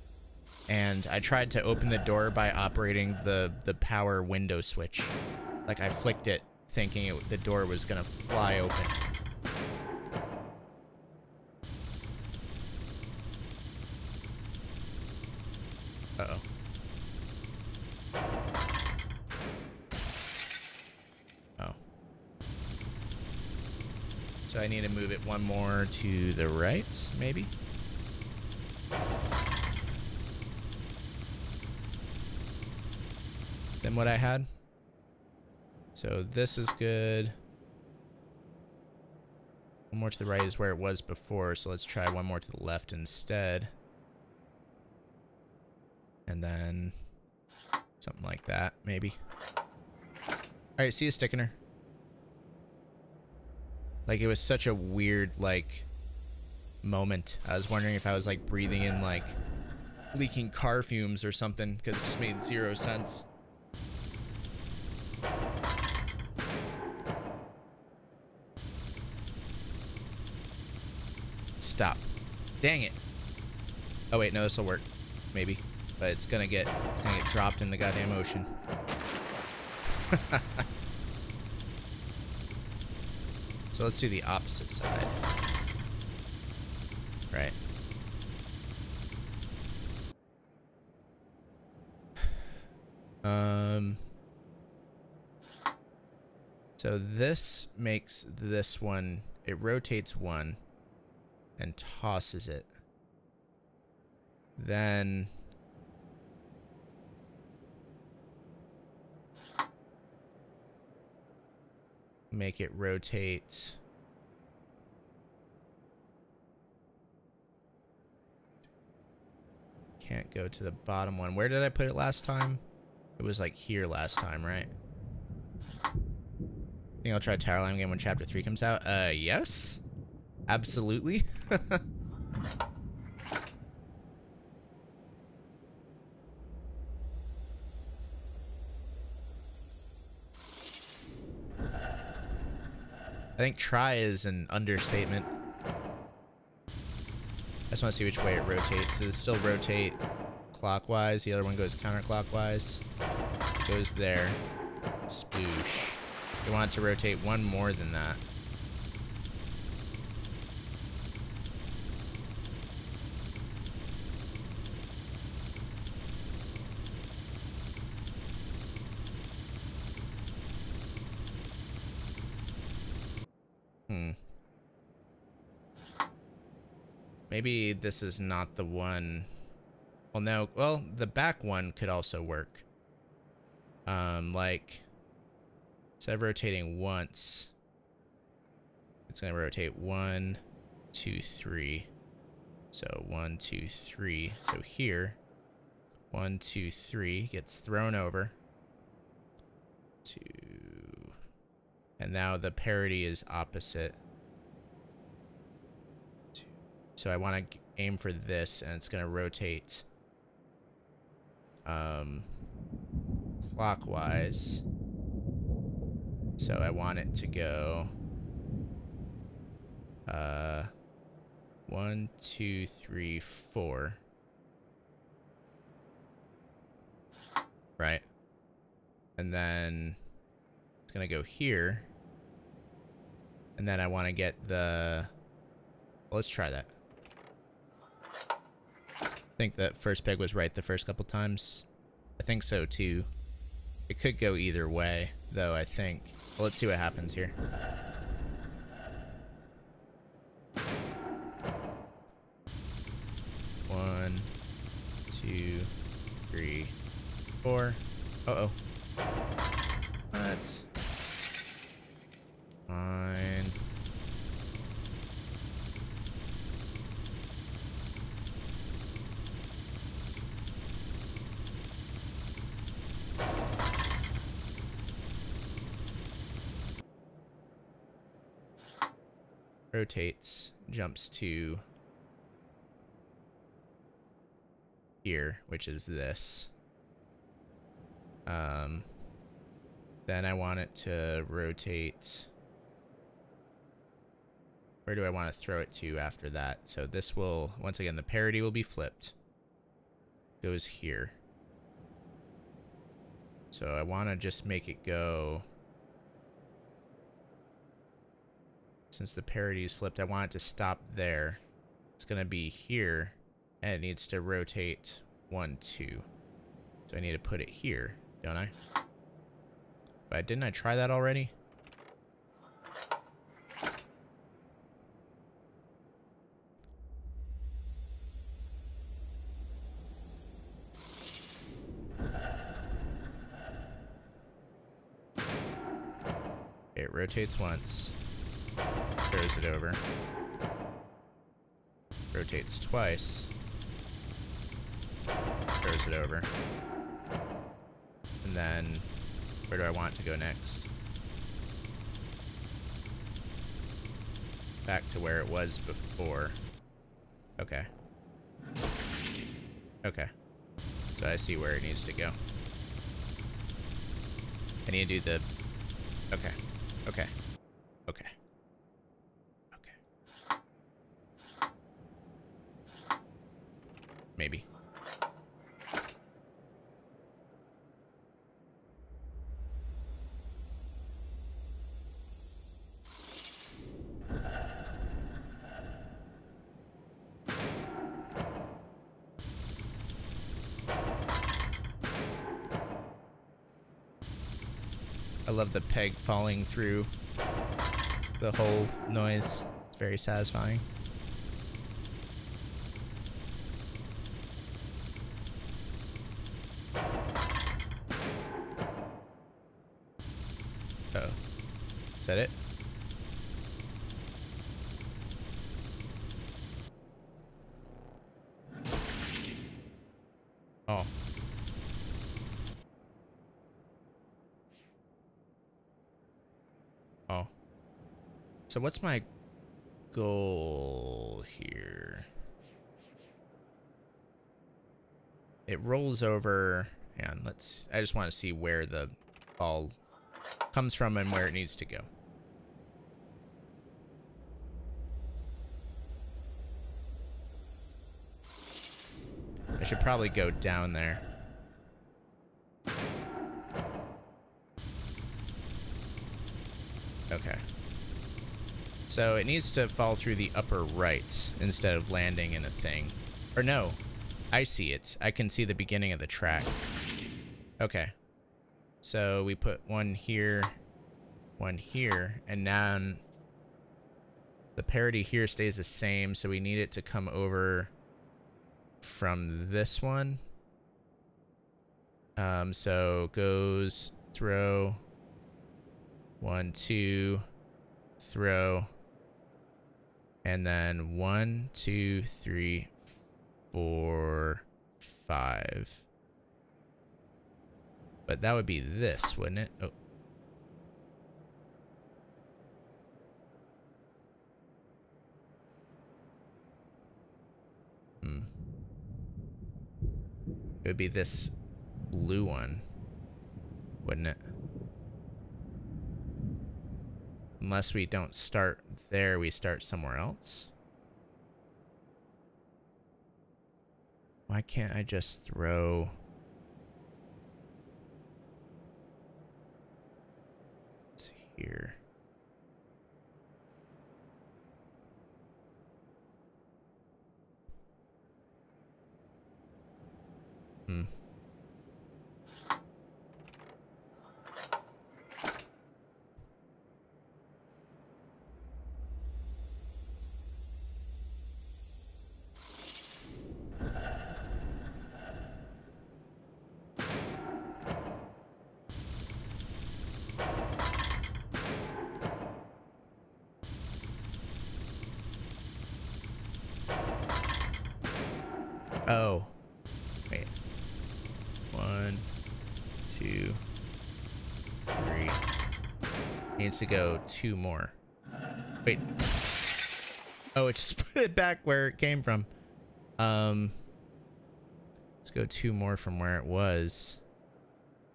And I tried to open the door by operating the power window switch. Like I flicked it thinking the door was gonna fly open. Uh-oh. Oh. So I need to move it one more to the right, maybe? Than what I had. So this is good. One more to the right is where it was before, so let's try one more to the left instead. And then something like that, maybe. Alright, see you, Stickener. Like, it was such a weird, like, moment. I was wondering if I was, like, breathing in, like, leaking car fumes or something, because it just made zero sense. Stop. Dang it. Oh, wait, no, this will work. Maybe. But it's gonna get dropped in the goddamn ocean. So let's do the opposite side. Right. So this makes this one, it rotates one and tosses it. Then make it rotate. Can't go to the bottom one. Where did I put it last time? It was like here last time, right? I think I'll try Tower Line again when Chapter 3 comes out. Yes. Absolutely. I think try is an understatement. I just want to see which way it rotates. Does it still rotate clockwise? The other one goes counterclockwise. It goes there. Sploosh. You want it to rotate one more than that. Maybe this is not the one. Well, no. Well, the back one could also work. Like, instead of rotating once, it's going to rotate 1, 2, 3. So 1, 2, 3. So here, 1, 2, 3 gets thrown over. 2. And now the parity is opposite. 2. So I want to aim for this, and it's going to rotate clockwise. So I want it to go 1, 2, 3, 4. Right. And then it's gonna go here. And then I want to get the... Well, let's try that. I think that first peg was right the first couple times. I think so too. It could go either way, though, I think. Well, let's see what happens here. One, 2, 3, 4. Uh-oh. That's fine. Rotates, jumps to here, which is this. Then I want it to rotate. Where do I want to throw it to after that? So this will, once again, the parity will be flipped. Goes here. So I want to just make it go. Since the parity is flipped, I want it to stop there. It's going to be here, and it needs to rotate 1, 2. So I need to put it here, don't I? But didn't I try that already? It rotates once. Throws it over. Rotates twice. Throws it over. And then, where do I want to go next? Back to where it was before. Okay. Okay. So I see where it needs to go. I need to do the... Okay. Okay. Okay. Okay. Maybe. I love the peg falling through the whole noise. It's very satisfying. Oh. Is that it? Oh. Oh. So what's my goal here? It rolls over, and I just want to see where the ball comes from and where it needs to go. I should probably go down there. Okay. So it needs to fall through the upper right instead of landing in a thing. Or no, I see it. I can see the beginning of the track. Okay. So we put one here, and now the parity here stays the same, so we need it to come over from this one. So goes, throw, 1, 2, throw, And then 1, 2, 3, 4, 5. But that would be this, wouldn't it? Oh. It would be this blue one, wouldn't it? Unless we don't start there, we start somewhere else. Why can't I just throw... It's here. Oh. Wait. 1, 2, 3. Needs to go 2 more. Wait. Oh, it just put it back where it came from. Let's go 2 more from where it was.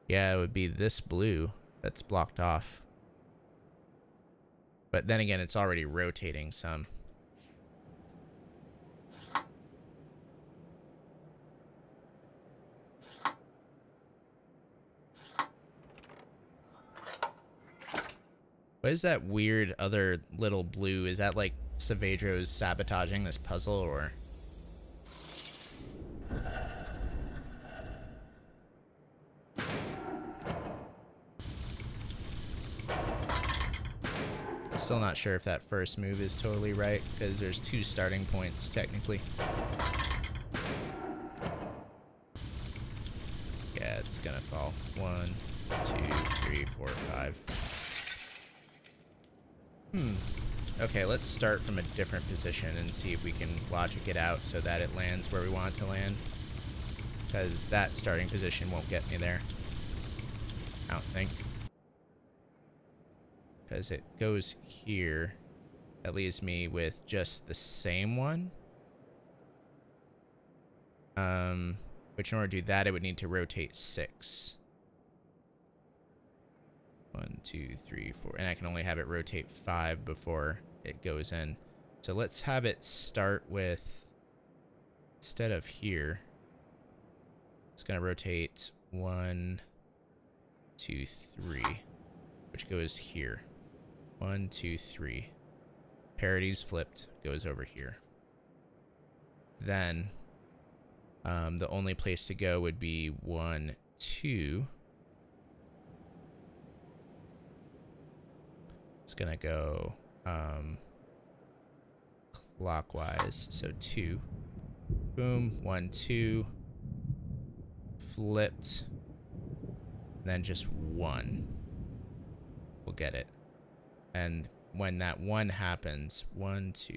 Yeah, it would be this blue that's blocked off. But then again, it's already rotating some. What is that weird other little blue? Is that like Saavedra's sabotaging this puzzle, or? Still not sure if that first move is totally right, because there's 2 starting points, technically. Yeah, it's gonna fall. 1, 2, 3, 4, 5. Okay, let's start from a different position and see if we can logic it out so that it lands where we want it to land. Because that starting position won't get me there. I don't think. Because it goes here. That leaves me with just the same one. Which in order to do that, it would need to rotate 6. 1, 2, 3, 4. And I can only have it rotate 5 before it goes in. So let's have it start with, instead of here, it's going to rotate 1, 2, 3, which goes here. 1, 2, 3. Parity's flipped, goes over here. Then the only place to go would be 1, 2. It's gonna go clockwise, so 2. Boom, 1, 2. Flipped. Then just 1. We'll get it. And when that 1 happens, 1, 2,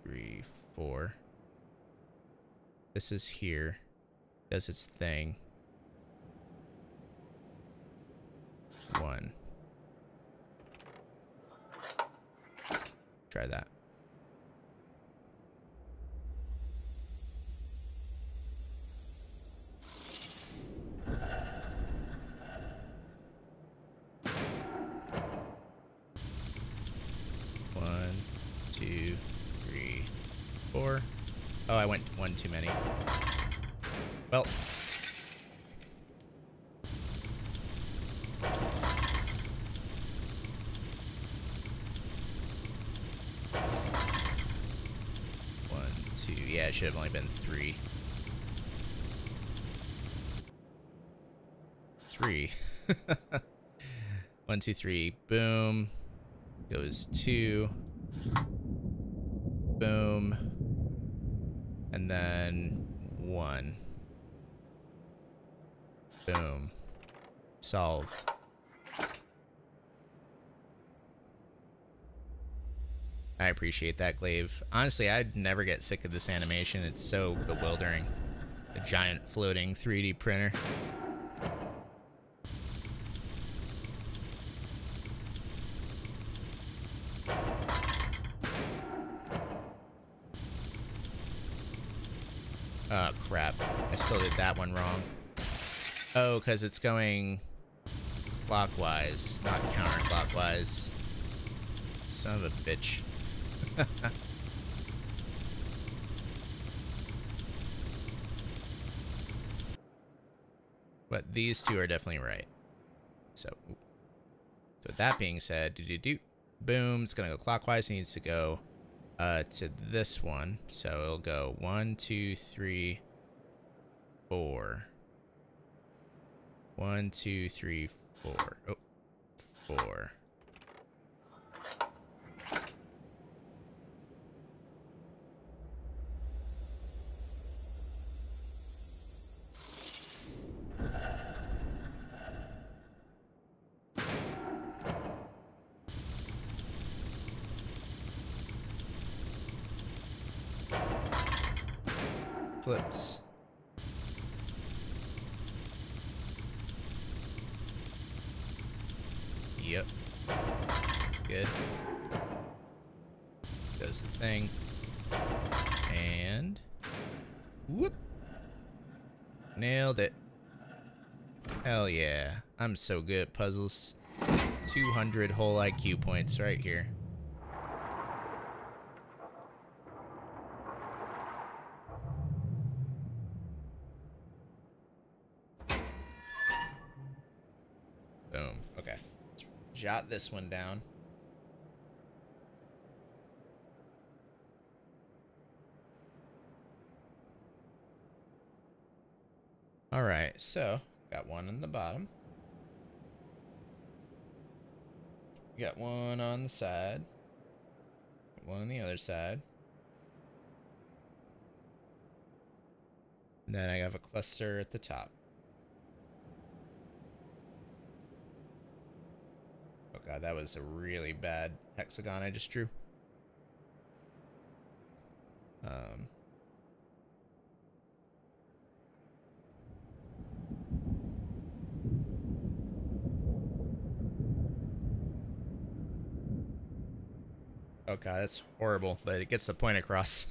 3, 4. This is here. Does its thing. 1. Try that. One, 2, 3, 4. Oh, I went 1 too many. Well. Yeah, it should have only been 3. 3. 1, 2, 3. Boom. Goes 2. Boom. And then 1. Boom. Solved. I appreciate that, Glaive. Honestly, I'd never get sick of this animation. It's so bewildering. A giant floating 3D printer. Oh, crap. I still did that one wrong. Oh, because it's going clockwise, not counterclockwise. Son of a bitch. But these two are definitely right. So with that being said, boom, it's gonna go clockwise. It needs to go to this one. So it'll go 1, 2, 3, 4. 1, 2, 3, 4. Oh, 4. Flips. Yep. Good. Does the thing. And whoop. Nailed it. Hell yeah. I'm so good at puzzles. 200 whole IQ points right here. Boom. Okay. Let's jot this one down. Alright, so got one on the bottom. Got one on the side. One on the other side. And then I have a cluster at the top. Oh god, that was a really bad hexagon I just drew. Oh god, that's horrible, but it gets the point across.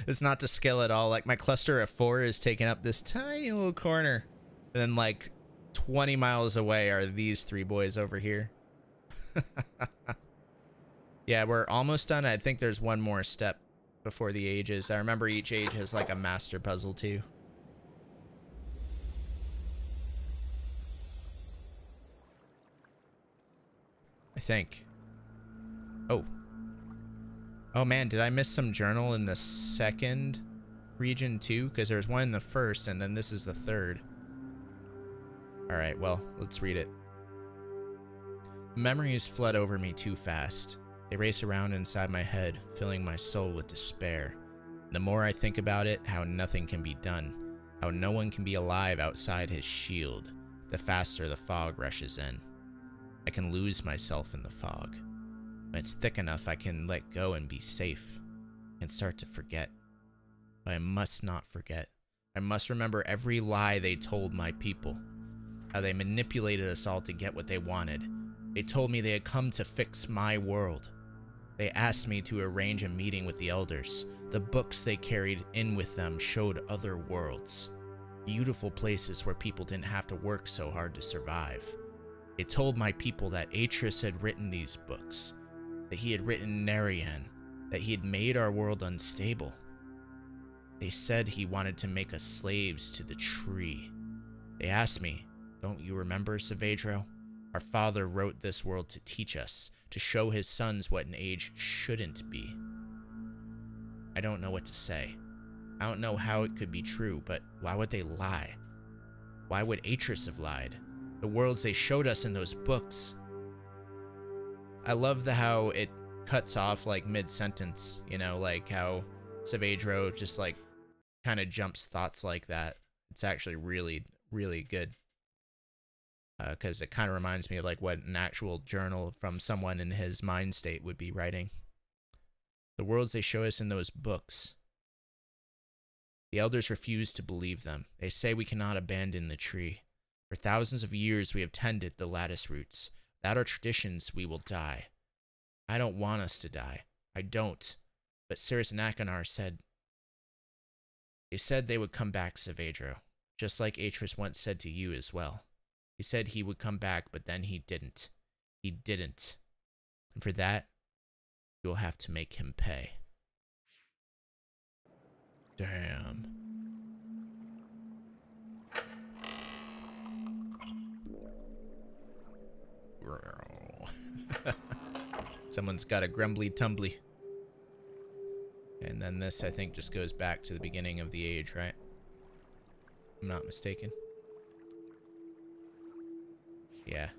It's not to scale at all. Like, my cluster of 4 is taking up this tiny little corner. And then, like, 20 miles away are these 3 boys over here. Yeah, we're almost done. I think there's one more step before the ages. I remember each age has, like, a master puzzle, too. I think. Oh. Oh man, did I miss some journal in the second region too? Because there's one in the first, and then this is the third. Alright, well, let's read it. Memories flood over me too fast. They race around inside my head, filling my soul with despair. The more I think about it, how nothing can be done, how no one can be alive outside his shield, the faster the fog rushes in. I can lose myself in the fog. When it's thick enough, I can let go and be safe, and start to forget. But I must not forget. I must remember every lie they told my people. How they manipulated us all to get what they wanted. They told me they had come to fix my world. They asked me to arrange a meeting with the elders. The books they carried in with them showed other worlds. Beautiful places where people didn't have to work so hard to survive. They told my people that Atreus had written these books. That he had written Narian, that he had made our world unstable. They said he wanted to make us slaves to the tree. They asked me, don't you remember, Saavedro? Our father wrote this world to teach us, to show his sons what an age shouldn't be. I don't know what to say. I don't know how it could be true, but why would they lie? Why would Atreus have lied? The worlds they showed us in those books. I love how it cuts off, like, mid-sentence, you know, like how Saavedro just, like, kind of jumps thoughts like that. It's actually really, really good. Because it kind of reminds me of, like, what an actual journal from someone in his mind state would be writing. The worlds they show us in those books. The elders refuse to believe them. They say we cannot abandon the tree. For thousands of years we have tended the lattice roots. Without our traditions, we will die. I don't want us to die. I don't. But Cirrus and Akanar said... They said they would come back, Savedro. Just like Atris once said to you as well. He said he would come back, but then he didn't. He didn't. And for that, you'll have to make him pay. Damn. Someone's got a grumbly tumbly. And then this, I think, just goes back to the beginning of the age, right? I'm not mistaken. Yeah.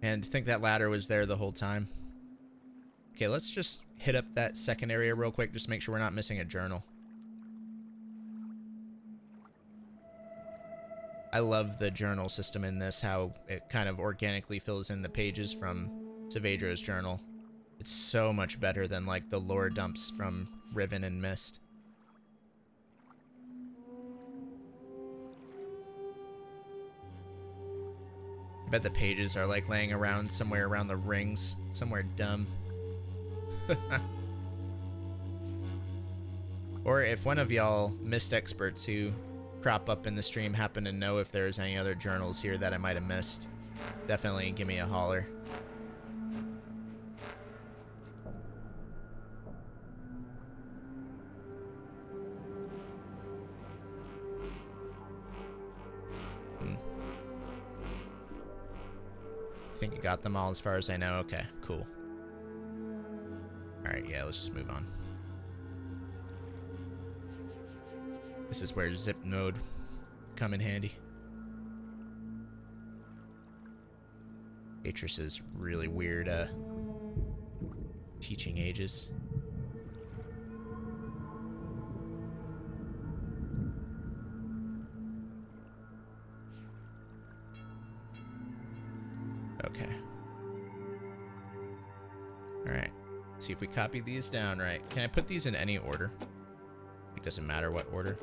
And I think that ladder was there the whole time. Okay, let's just hit up that second area real quick, just make sure we're not missing a journal. I love the journal system in this, how it kind of organically fills in the pages from Savedro's journal. It's so much better than, like, the lore dumps from Riven and Myst. I bet the pages are, like, laying around somewhere around the rings. Somewhere dumb. Or if one of y'all Myst experts who crop up in the stream happen to know if there's any other journals here that I might have missed, definitely give me a holler. I think you got them all as far as I know. Okay, cool. Alright, yeah, let's just move on. This is where zip mode come in handy. Atris's really weird teaching ages. Okay. Alright. Let's see if we copy these down right. Can I put these in any order? It doesn't matter what order.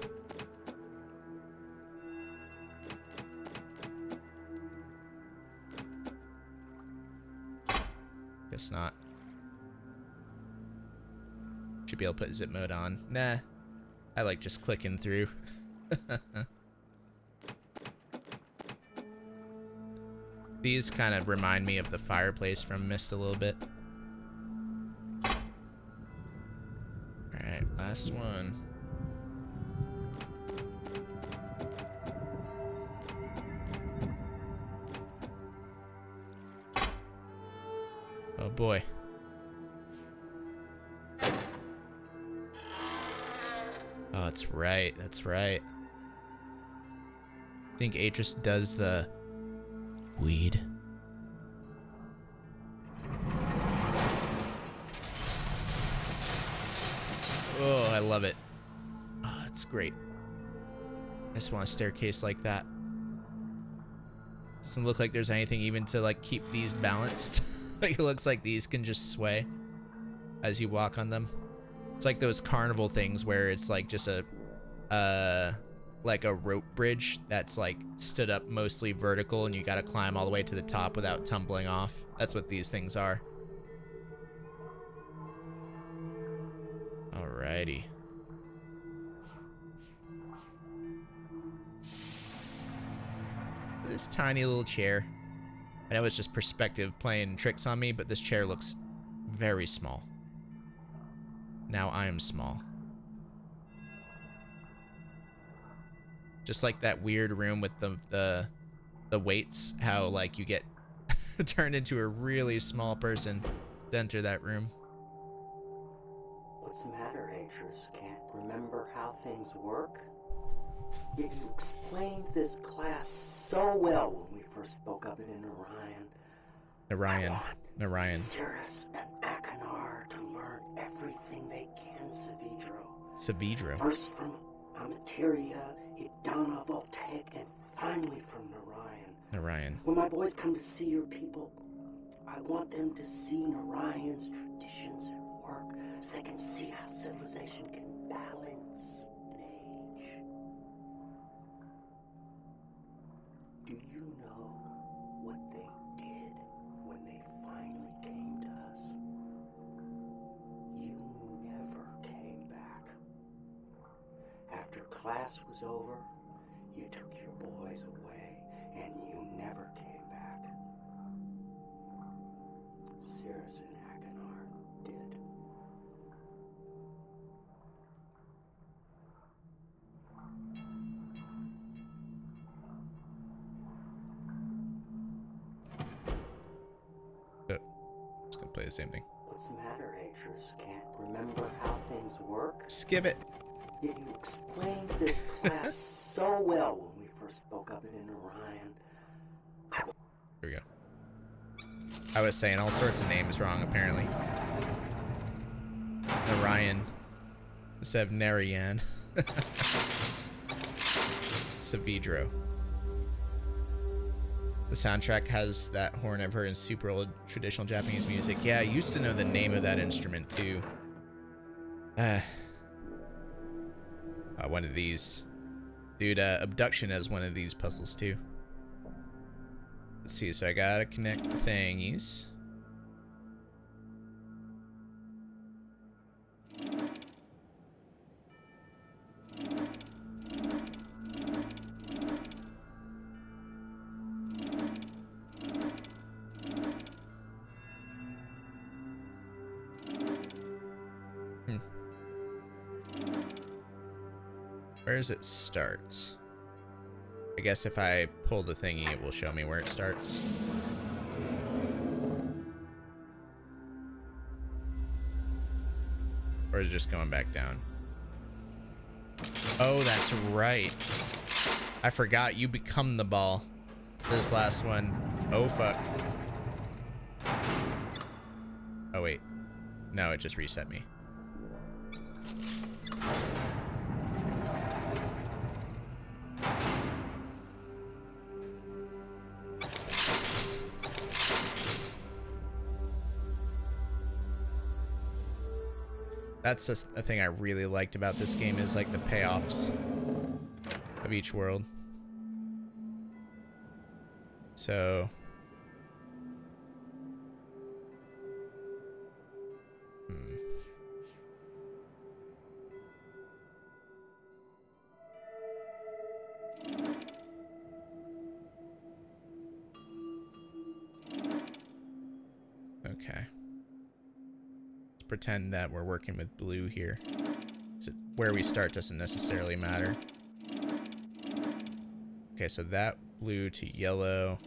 Guess not. Should be able to put zip mode on. Nah. I like just clicking through. These kind of remind me of the fireplace from Myst a little bit. Alright, last one. Oh boy. Oh, that's right. That's right. I think Atris does the weed. Oh, I love it. Oh, it's great. I just want a staircase like that. Doesn't look like there's anything even to like keep these balanced. Like it looks like these can just sway as you walk on them. It's like those carnival things where it's like just a like a rope bridge that's like stood up mostly vertical and you gotta climb all the way to the top without tumbling off. That's what these things are. Alrighty. This tiny little chair. I know it's just perspective playing tricks on me, but this chair looks very small. Now I am small. Just like that weird room with the weights, how like you get turned into a really small person to enter that room. What's the matter, Atris? Can't remember how things work? Yet you explained this class so well when we first spoke of it in Orion. Orion. Cirrus and Akanar to learn everything they can, Savedro. Savedro. First from Amateria, Idana, Voltaic, and finally from Narayan. Narayan. When my boys come to see your people, I want them to see Narayan's traditions at work so they can see how civilization can balance an age. Do you know what they did when they finally came to us? You never came back. After class was over, you took your boys away and you never came back. Cirrus and Achenar did. Just gonna play the same thing. What's the matter, Atris? Can't remember how things work? Skip it. Yet you explained this class so well when we first spoke of it in Orion. Here we go. I was saying all sorts of names wrong, apparently. Narayan instead of Narayan. Savidro. The soundtrack has that horn I've heard in super old traditional Japanese music. Yeah, I used to know the name of that instrument too. One of these. Dude, Abduction has one of these puzzles too. Let's see, so I gotta connect the thingies. Where does it start? I guess if I pull the thingy, it will show me where it starts. Or is it just going back down? Oh, that's right. I forgot you become the ball. This last one. Oh, fuck. Oh, wait. No, it just reset me. That's just a thing I really liked about this game, is like the payoffs of each world. So okay. Pretend that we're working with blue here. So where we start doesn't necessarily matter. Okay, so that blue to yellow.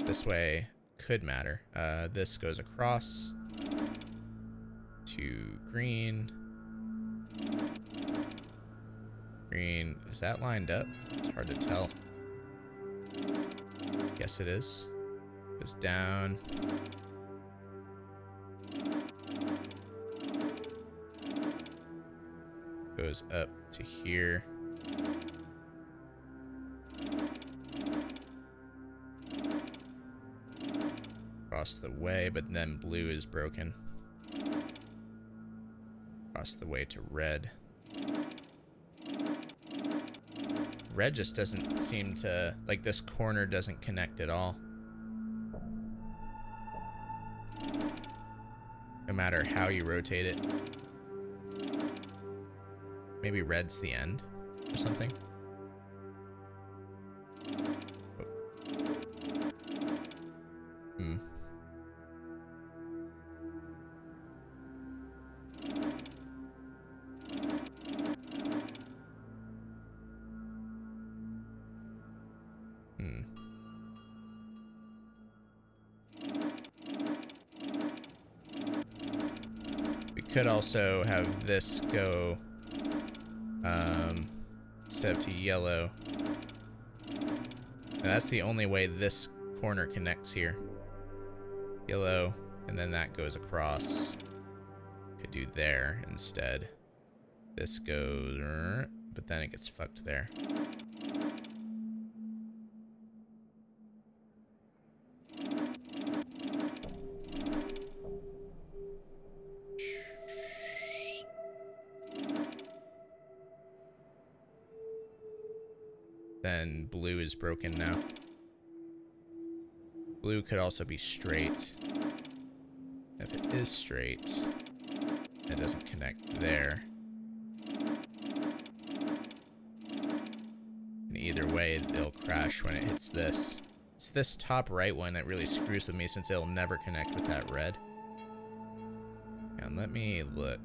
This way could matter. This goes across to green. Green, is that lined up? It's hard to tell. Yes, it is. Goes down. Goes up to here. Across the way, but then blue is broken. Across the way to red. Red just doesn't seem to, like, this corner doesn't connect at all. No matter how you rotate it. Maybe red's the end or something. Hmm. We could also have this go instead of to yellow. And that's the only way this corner connects here. Yellow, and then that goes across. Could do there instead. This goes, but then it gets fucked there. then blue is broken now. Blue could also be straight. If it is straight, it doesn't connect there. And either way, it'll crash when it hits this. It's this top right one that really screws with me since it'll never connect with that red. And let me look.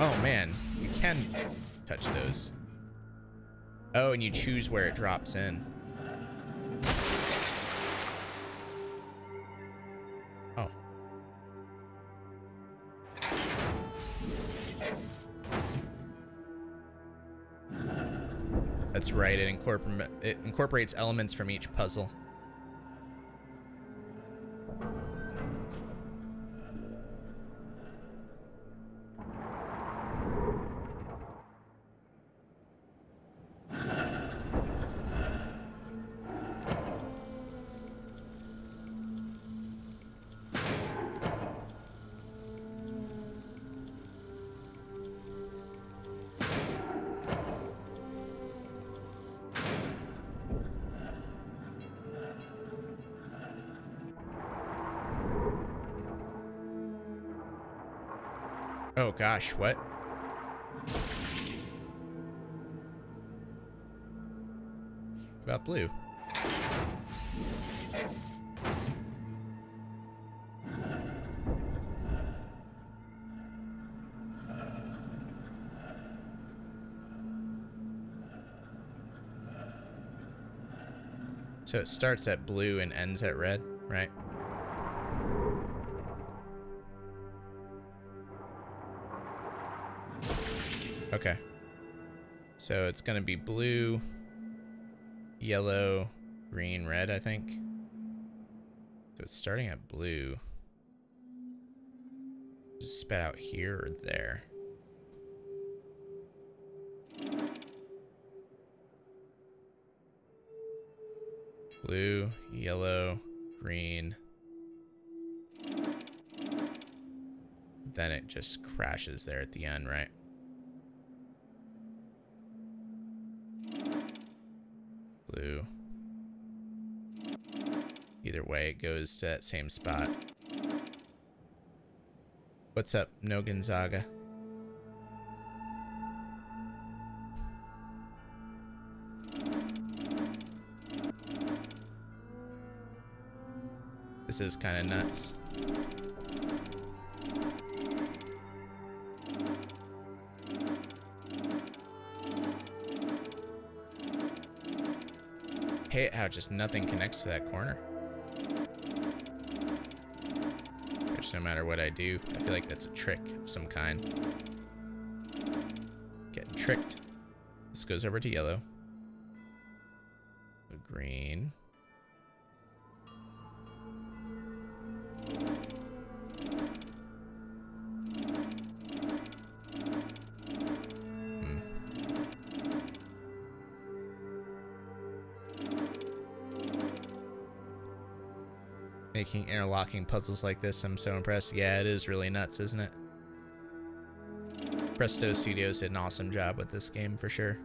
Oh man, you can touch those. Oh, and you choose where it drops in. Oh. That's right, it incorporates elements from each puzzle. Oh gosh, what? About blue? So it starts at blue and ends at red, right? Okay. So it's going to be blue, yellow, green, red, I think. So it's starting at blue. Just spat out here or there. Blue, yellow, green. Then it just crashes there at the end, right? Blue. Either way, it goes to that same spot. What's up, No Gonzaga? This is kind of nuts. Hate how just nothing connects to that corner. Which no matter what I do, I feel like that's a trick of some kind. Getting tricked. This goes over to yellow. Green. Making interlocking puzzles like this, I'm so impressed. Yeah, it is really nuts, isn't it? Presto Studios did an awesome job with this game for sure.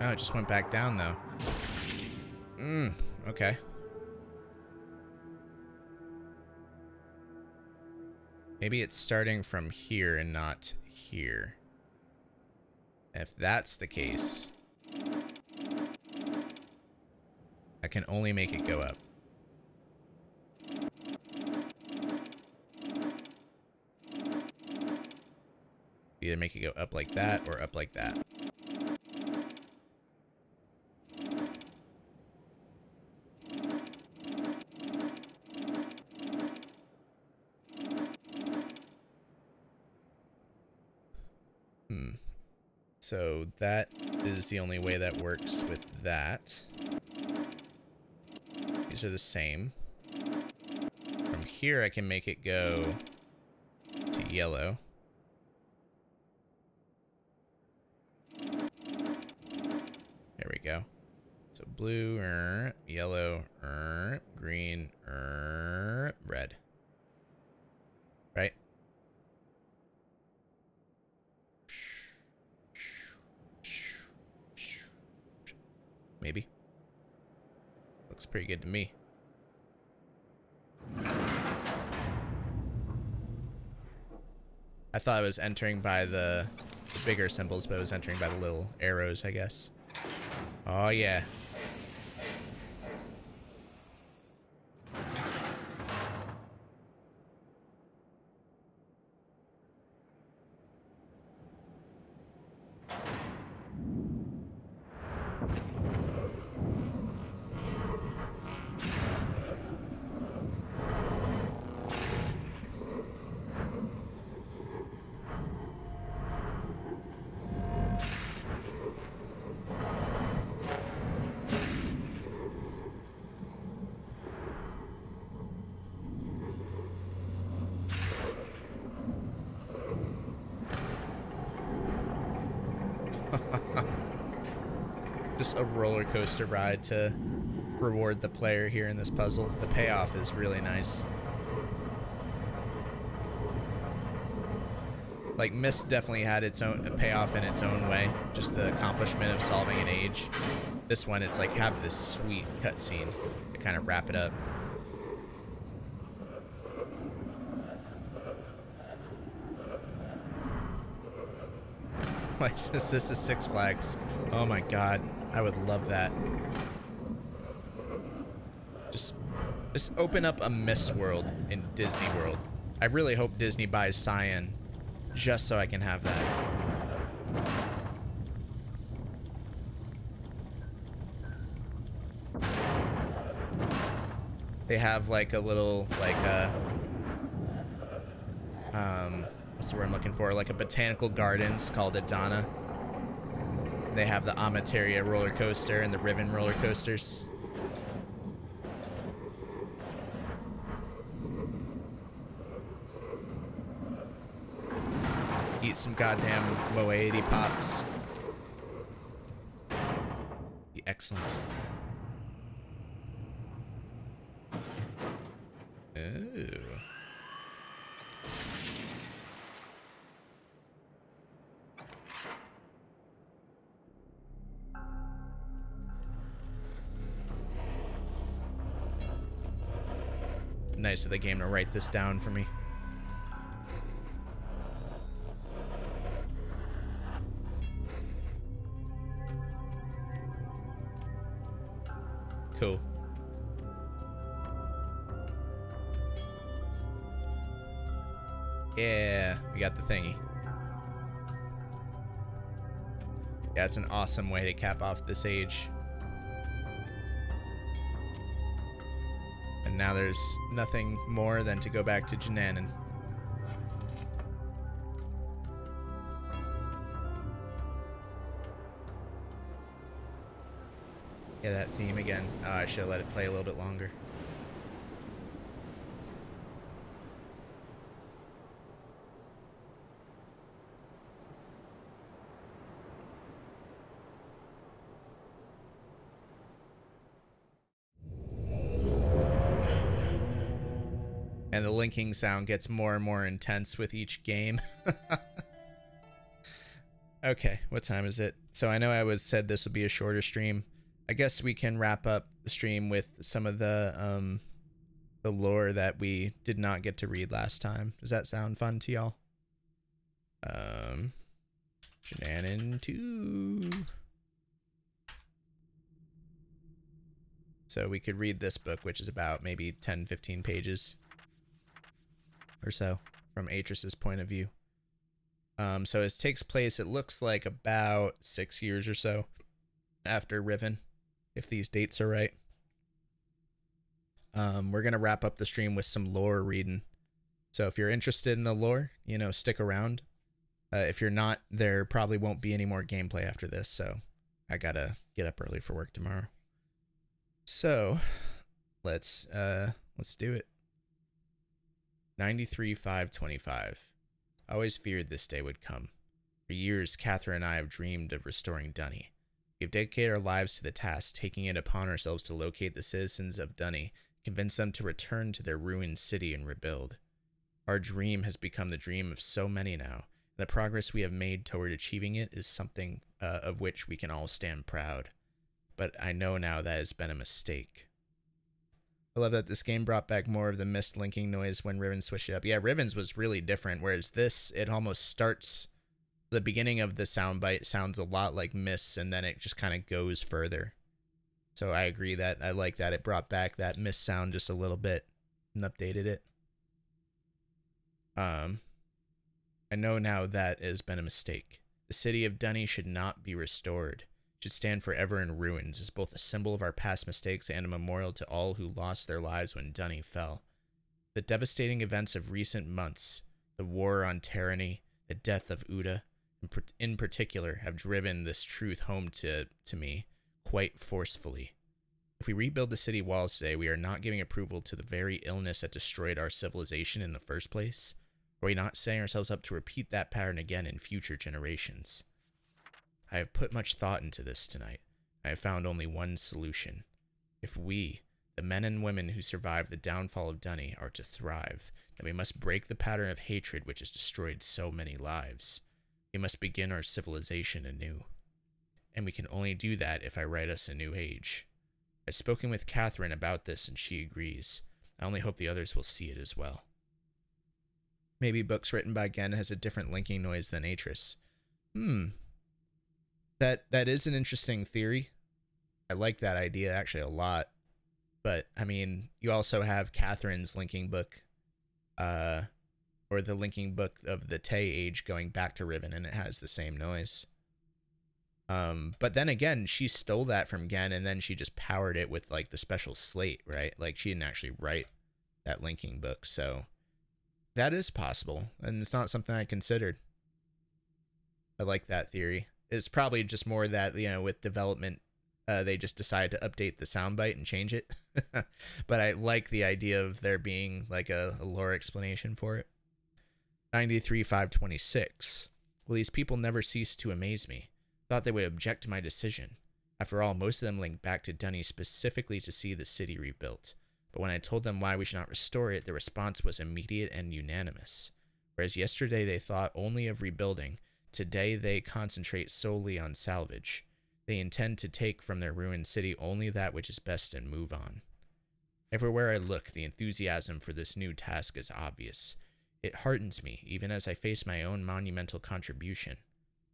Oh, it just went back down, though. Okay. Maybe it's starting from here and not here. If that's the case, I can only make it go up. Either make it go up like that or up like that. So that is the only way that works with that. These are the same. From here, I can make it go to yellow. There we go. So blue, yellow, green, red. Right? Maybe. Looks pretty good to me. I thought I was entering by the bigger symbols, but I was entering by the little arrows, I guess. Oh, yeah. Just a roller coaster ride to reward the player here in this puzzle. The payoff is really nice. Like, Myst definitely had its own payoff in its own way. Just the accomplishment of solving an age. This one, it's like have this sweet cutscene to kind of wrap it up. Like, since this is Six Flags, oh my god, I would love that. Just open up a Myst world in Disney World. I really hope Disney buys Cyan just so I can have that. They have like a little, like what's the word I'm looking for? Like a botanical gardens called Adana. They have the Amateria roller coaster and the Ribbon roller coasters. Eat some goddamn Moeity pops. Be excellent. Ooh. Nice of the game to write this down for me. Cool. Yeah, we got the thingy. Yeah, it's an awesome way to cap off this age. And now there's nothing more than to go back to Jananin. Yeah, that theme again. Oh, I should have let it play a little bit longer. And the linking sound gets more and more intense with each game. Okay, what time is it? So I know I said this would be a shorter stream. I guess we can wrap up the stream with some of the lore that we did not get to read last time. Does that sound fun to y'all? Jananin 2. So we could read this book, which is about maybe 10-15 pages or so from Atris's point of view. So it takes place, it looks like about 6 years or so after Riven, if these dates are right. We're going to wrap up the stream with some lore reading. So if you're interested in the lore, you know, stick around. If you're not, there probably won't be any more gameplay after this, so I gotta get up early for work tomorrow. So, let's do it. 93-525. I always feared this day would come. For years, Catherine and I have dreamed of restoring Dunny. We have dedicated our lives to the task, taking it upon ourselves to locate the citizens of Dunny, convince them to return to their ruined city and rebuild. Our dream has become the dream of so many now, and the progress we have made toward achieving it is something of which we can all stand proud. But I know now that has been a mistake. I love that this game brought back more of the Myst linking noise when Riven switched it up. Yeah, Riven's was really different, whereas this, it almost starts... The beginning of the soundbite sounds a lot like Myst, and then it just kind of goes further. So I agree that I like that it brought back that Myst sound just a little bit and updated it. I know now that it has been a mistake. The city of Dunny should not be restored. It should stand forever in ruins as both a symbol of our past mistakes and a memorial to all who lost their lives when Dunny fell. The devastating events of recent months, the war on tyranny, the death of Uda, in particular, have driven this truth home to me quite forcefully. If we rebuild the city walls today, we are not giving approval to the very illness that destroyed our civilization in the first place. Are we not setting ourselves up to repeat that pattern again in future generations? I have put much thought into this tonight. I have found only one solution. If we, the men and women who survived the downfall of Dunny, are to thrive, then we must break the pattern of hatred which has destroyed so many lives. We must begin our civilization anew. And we can only do that if I write us a new age. I've spoken with Catherine about this and she agrees. I only hope the others will see it as well. Maybe books written by Gen has a different linking noise than Atris. That is an interesting theory. I like that idea actually a lot. But, I mean, you also have Catherine's linking book, or the linking book of the Tay age going back to Riven, and it has the same noise. But then again, she stole that from Gen, and then she just powered it with, like, the special slate, right? Like, she didn't actually write that linking book, so that is possible, and it's not something I considered. I like that theory. It's probably just more that, you know, with development, they just decided to update the soundbite and change it. But I like the idea of there being, like, a lore explanation for it. 93-526. Will these people never cease to amaze me? Thought they would object to my decision. After all, most of them linked back to Dunny specifically to see the city rebuilt. But when I told them why we should not restore it, the response was immediate and unanimous. Whereas yesterday they thought only of rebuilding, today they concentrate solely on salvage. They intend to take from their ruined city only that which is best and move on. Everywhere I look, the enthusiasm for this new task is obvious. It heartens me, even as I face my own monumental contribution.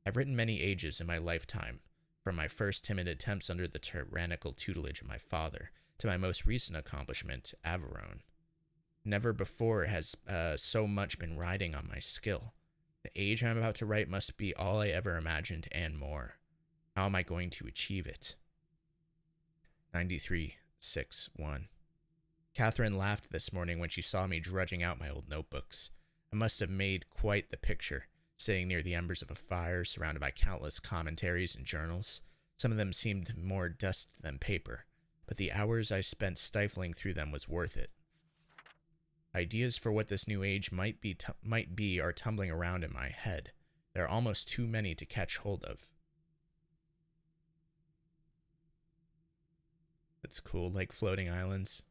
I've written many ages in my lifetime, from my first timid attempts under the tyrannical tutelage of my father, to my most recent accomplishment, Averone. Never before has so much been riding on my skill. The age I'm about to write must be all I ever imagined and more. How am I going to achieve it? 93-6-1. Catherine laughed this morning when she saw me drudging out my old notebooks. I must have made quite the picture, sitting near the embers of a fire, surrounded by countless commentaries and journals. Some of them seemed more dust than paper, but the hours I spent stifling through them was worth it. Ideas for what this new age might be are tumbling around in my head. There are almost too many to catch hold of. That's cool, like floating islands.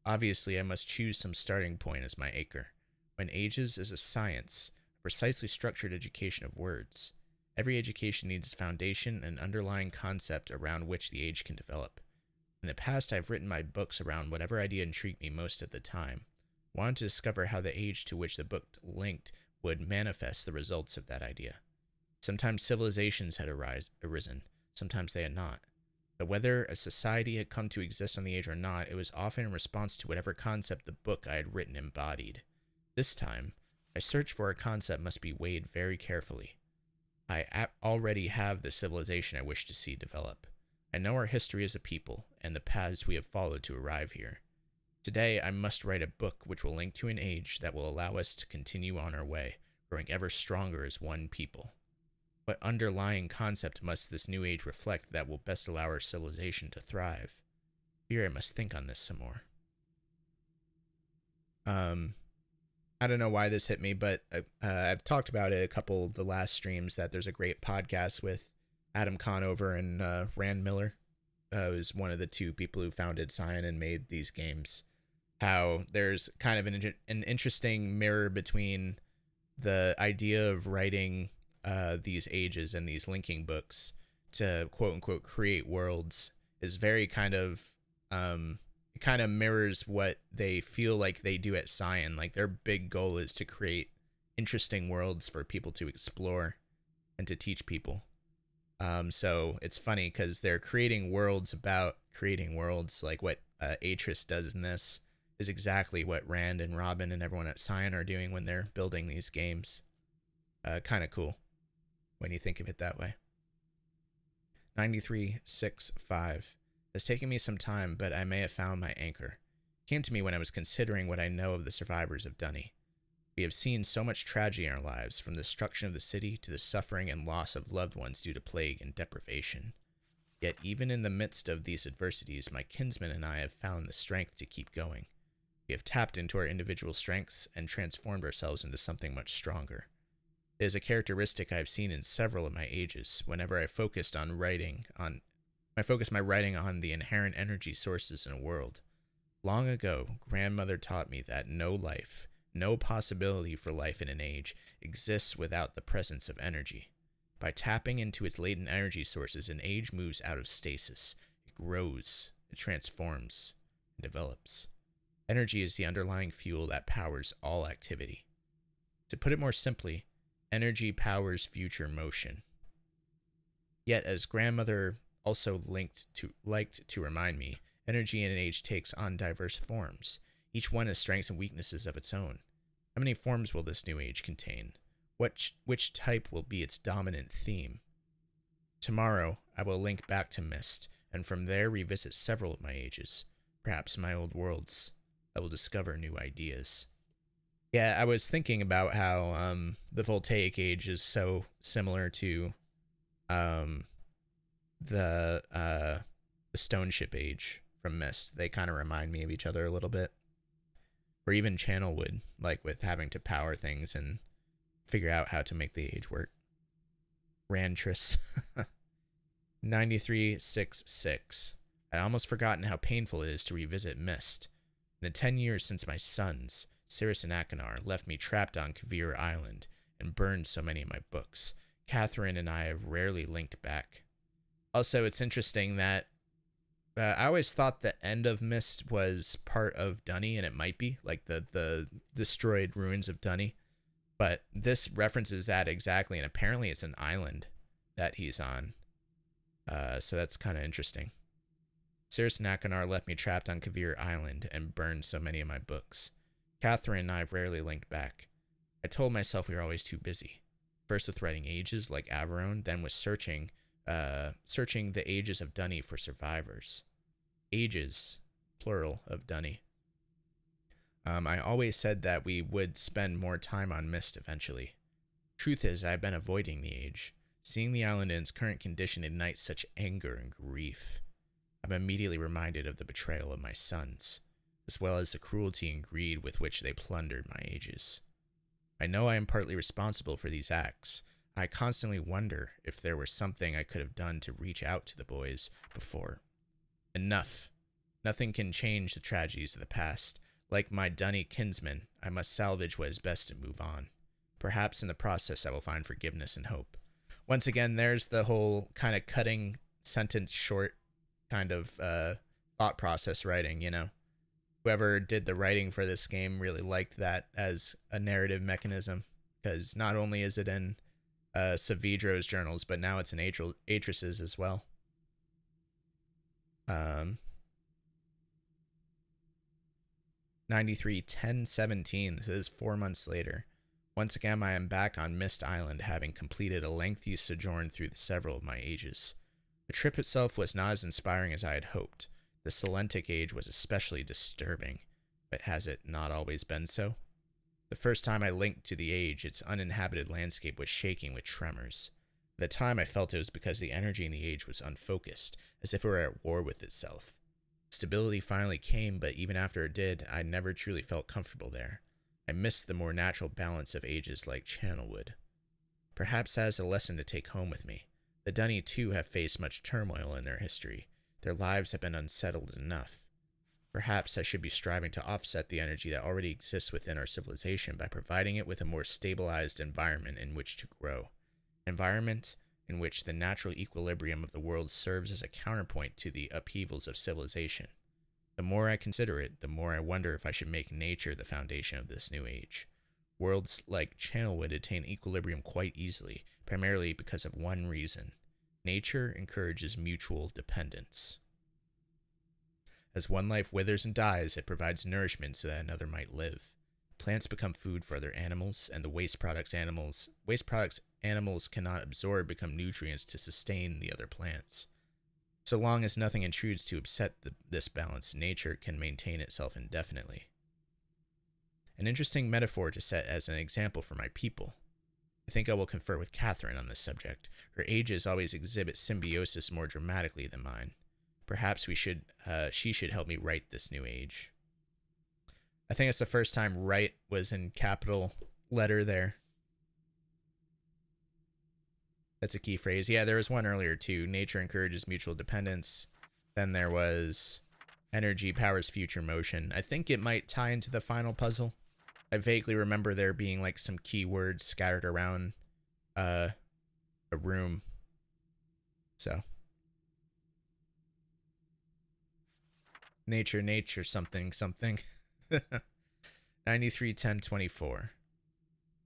Obviously, I must choose some starting point as my anchor. When ages is a science, a precisely structured education of words. Every education needs its foundation and underlying concept around which the age can develop. In the past, I've written my books around whatever idea intrigued me most at the time. I wanted to discover how the age to which the book linked would manifest the results of that idea. Sometimes civilizations had arisen, sometimes they had not. But whether a society had come to exist on the age or not, it was often in response to whatever concept the book I had written embodied. This time, my search for a concept must be weighed very carefully. I already have the civilization I wish to see develop. I know our history as a people, and the paths we have followed to arrive here. Today, I must write a book which will link to an age that will allow us to continue on our way, growing ever stronger as one people. What underlying concept must this new age reflect that will best allow our civilization to thrive? Here I must think on this some more. I don't know why this hit me, but I've talked about it a couple of the last streams that there's a great podcast with Adam Conover and Rand Miller, who's one of the two people who founded Cyan and made these games. How there's kind of an interesting mirror between the idea of writing these ages and these linking books to quote unquote create worlds is very kind of it kind of mirrors what they feel like they do at Cyan. Like their big goal is to create interesting worlds for people to explore and to teach people. So it's funny because they're creating worlds about creating worlds. Like what Atris does in this is exactly what Rand and Robin and everyone at Cyan are doing when they're building these games. Kind of cool when you think of it that way. 9365. It's taken me some time, but I may have found my anchor. It came to me when I was considering what I know of the survivors of Dunny. We have seen so much tragedy in our lives, from the destruction of the city to the suffering and loss of loved ones due to plague and deprivation. Yet even in the midst of these adversities, my kinsman and I have found the strength to keep going. We have tapped into our individual strengths and transformed ourselves into something much stronger. It is a characteristic I have seen in several of my ages. Whenever I focused my writing on the inherent energy sources in a world. Long ago, grandmother taught me that no life, no possibility for life in an age, exists without the presence of energy. By tapping into its latent energy sources, an age moves out of stasis. It grows, it transforms, and develops. Energy is the underlying fuel that powers all activity. To put it more simply, energy powers future motion. Yet, as grandmother also liked to remind me, energy in an age takes on diverse forms. Each one has strengths and weaknesses of its own. How many forms will this new age contain? Which type will be its dominant theme? Tomorrow, I will link back to Myst, and from there revisit several of my ages, perhaps my old worlds. I will discover new ideas. Yeah, I was thinking about how the Voltaic Age is so similar to the Stone Ship Age from Myst. They kind of remind me of each other a little bit. Or even Channelwood, like with having to power things and figure out how to make the age work. Rantris. 9366. I'd almost forgotten how painful it is to revisit Myst. In the 10 years since my sons, Cirrus and Akanar, left me trapped on Kavir Island and burned so many of my books, Catherine and I have rarely linked back. Also, it's interesting that I always thought the end of Myst was part of Dunny, and it might be, like the destroyed ruins of Dunny. But this references that exactly, and apparently it's an island that he's on. So that's kind of interesting. Cirrus and Akanar left me trapped on Kavir Island and burned so many of my books. Catherine and I have rarely linked back. I told myself we were always too busy. First with writing ages like Averone, then with searching the ages of Dunny for survivors. Ages, plural, of Dunny. I always said that we would spend more time on Myst eventually. Truth is, I've been avoiding the age. Seeing the island in its current condition ignites such anger and grief. I'm immediately reminded of the betrayal of my sons, as well as the cruelty and greed with which they plundered my ages. I know I am partly responsible for these acts. I constantly wonder if there was something I could have done to reach out to the boys before. Enough. Nothing can change the tragedies of the past. Like my Dunny kinsman, I must salvage what is best and move on. Perhaps in the process I will find forgiveness and hope. Once again, there's the whole kind of cutting sentence short kind of thought process writing, you know. Whoever did the writing for this game really liked that as a narrative mechanism, because not only is it in Savidro's journals, but now it's in Atris's as well. 93-10-17. This is 4 months later. Once again, I am back on Myst Island, having completed a lengthy sojourn through several of my ages. The trip itself was not as inspiring as I had hoped. The Selentic Age was especially disturbing, but has it not always been so? The first time I linked to the age, its uninhabited landscape was shaking with tremors. At the time, I felt it was because the energy in the age was unfocused, as if it were at war with itself. Stability finally came, but even after it did, I never truly felt comfortable there. I missed the more natural balance of ages like Channelwood. Perhaps that is a lesson to take home with me. The Dunny, too, have faced much turmoil in their history. Their lives have been unsettled enough. Perhaps I should be striving to offset the energy that already exists within our civilization by providing it with a more stabilized environment in which to grow. An environment in which the natural equilibrium of the world serves as a counterpoint to the upheavals of civilization. The more I consider it, the more I wonder if I should make nature the foundation of this new age. Worlds like Channelwood attain equilibrium quite easily, primarily because of one reason. Nature encourages mutual dependence. As one life withers and dies, it provides nourishment so that another might live. Plants become food for other animals, and the waste products animals cannot absorb become nutrients to sustain the other plants. So long as nothing intrudes to upset this balance, nature can maintain itself indefinitely. An interesting metaphor to set as an example for my people. I think I will confer with Catherine on this subject. Her ages always exhibit symbiosis more dramatically than mine. Perhaps she should help me write this new age. I think it's the first time "write" was in capital letter there. That's a key phrase. Yeah, there was one earlier too. Nature encourages mutual dependence. Then there was energy powers future motion. I think it might tie into the final puzzle. I vaguely remember there being like some keywords scattered around a room. So nature, something. 931024.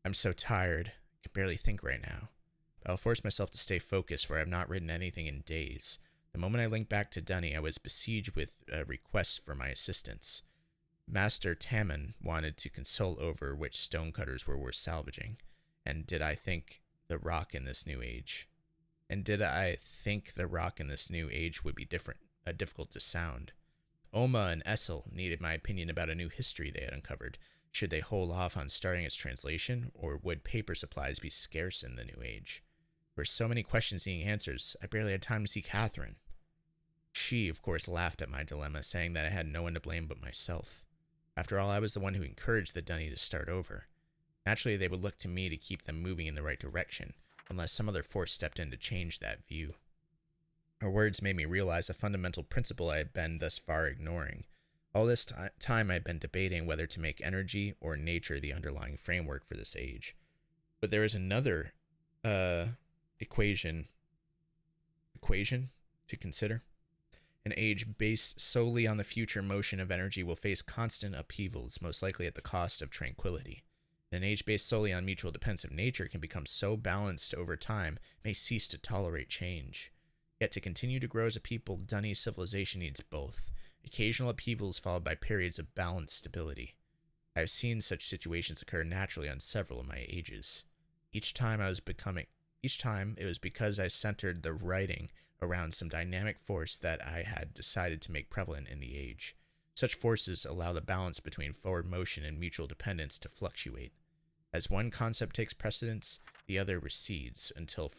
I'm so tired. I can barely think right now. But I'll force myself to stay focused, for I have not written anything in days. The moment I linked back to Dunny, I was besieged with requests for my assistance. Master Tamman wanted to consult over which stonecutters were worth salvaging, and did I think the rock in this new age would be difficult to sound. Oma and Exile needed my opinion about a new history they had uncovered. Should they hold off on starting its translation, or would paper supplies be scarce in the new age? There were so many questions needing answers, I barely had time to see Catherine. She, of course, laughed at my dilemma, saying that I had no one to blame but myself. After all, I was the one who encouraged the Dunny to start over. Naturally, they would look to me to keep them moving in the right direction, unless some other force stepped in to change that view. Her words made me realize a fundamental principle I had been thus far ignoring. All this time I had been debating whether to make energy or nature the underlying framework for this age. But there is another equation to consider. An age based solely on the future motion of energy will face constant upheavals, most likely at the cost of tranquility. An age based solely on mutual dependence of nature can become so balanced over time, may cease to tolerate change. Yet to continue to grow as a people, Dunny civilization needs both. Occasional upheavals followed by periods of balanced stability. I have seen such situations occur naturally on several of my ages. Each time it was because I centered the writing around some dynamic force that I had decided to make prevalent in the age. Such forces allow the balance between forward motion and mutual dependence to fluctuate. As one concept takes precedence, the other recedes until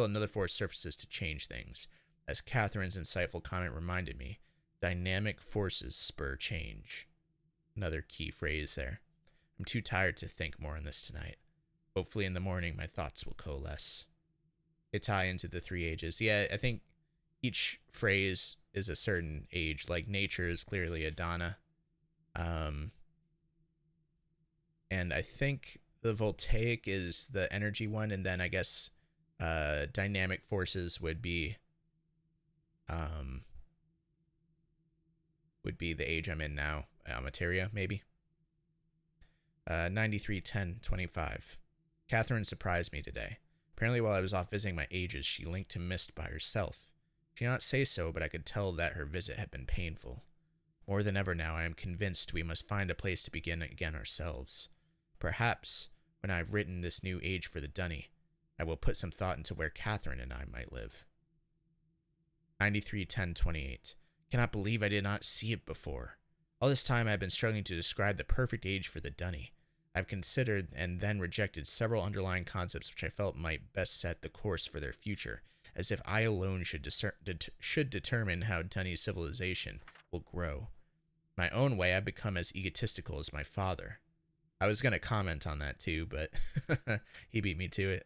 another force surfaces to change things. As Catherine's insightful comment reminded me, dynamic forces spur change. Another key phrase there. I'm too tired to think more on this tonight. Hopefully in the morning my thoughts will coalesce. They tie into the three ages. Yeah, I think each phrase is a certain age. Like nature is clearly a Dana. And I think the voltaic is the energy one, and then I guess dynamic forces would be the age I'm in now. Materia, maybe. 931025. Catherine surprised me today. Apparently while I was off visiting my ages, she linked to Myst by herself. She did not say so, but I could tell that her visit had been painful. More than ever now, I am convinced we must find a place to begin again ourselves. Perhaps, when I have written this new age for the Dunny, I will put some thought into where Catherine and I might live. 931028. Cannot believe I did not see it before. All this time I have been struggling to describe the perfect age for the Dunny. I've considered and then rejected several underlying concepts which I felt might best set the course for their future. as if I alone should determine how Dunny's civilization will grow. My own way, I've become as egotistical as my father. I was going to comment on that too, but he beat me to it.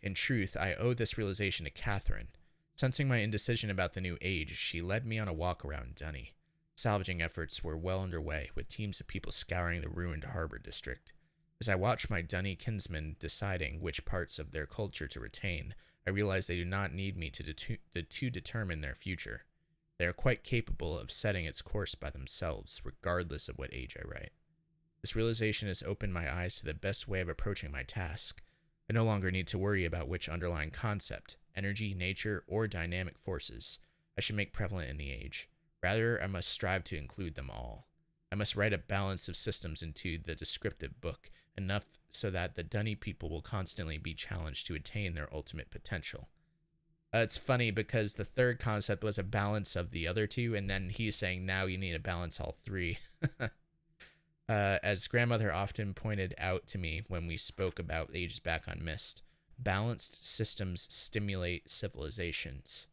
In truth, I owe this realization to Catherine. Sensing my indecision about the new age, she led me on a walk around Dunny. Salvaging efforts were well underway, with teams of people scouring the ruined harbor district. As I watched my Dunny kinsmen deciding which parts of their culture to retain, I realized they do not need me to determine their future. They are quite capable of setting its course by themselves, regardless of what age I write. This realization has opened my eyes to the best way of approaching my task. I no longer need to worry about which underlying concept, energy, nature, or dynamic forces I should make prevalent in the age. Rather, I must strive to include them all. I must write a balance of systems into the descriptive book, enough so that the Dunny people will constantly be challenged to attain their ultimate potential. It's funny because the third concept was a balance of the other two, and then he's saying now you need to balance all three. As grandmother often pointed out to me when we spoke about ages back on Myst, balanced systems stimulate civilizations.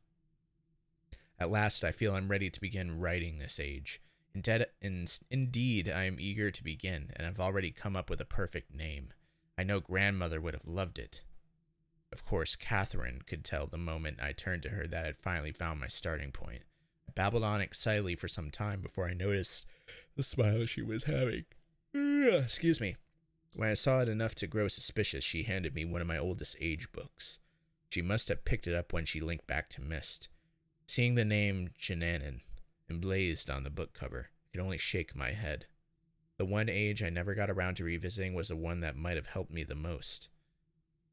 At last, I feel I'm ready to begin writing this age. Indeed, I am eager to begin, and I've already come up with a perfect name. I know grandmother would have loved it. Of course, Catherine could tell the moment I turned to her that I'd finally found my starting point. I babbled on excitedly for some time before I noticed the smile she was having. Excuse me. When I saw it enough to grow suspicious, she handed me one of my oldest age books. She must have picked it up when she linked back to Myst. Seeing the name Jananan emblazoned on the book cover, I could only shake my head. The one age I never got around to revisiting was the one that might have helped me the most.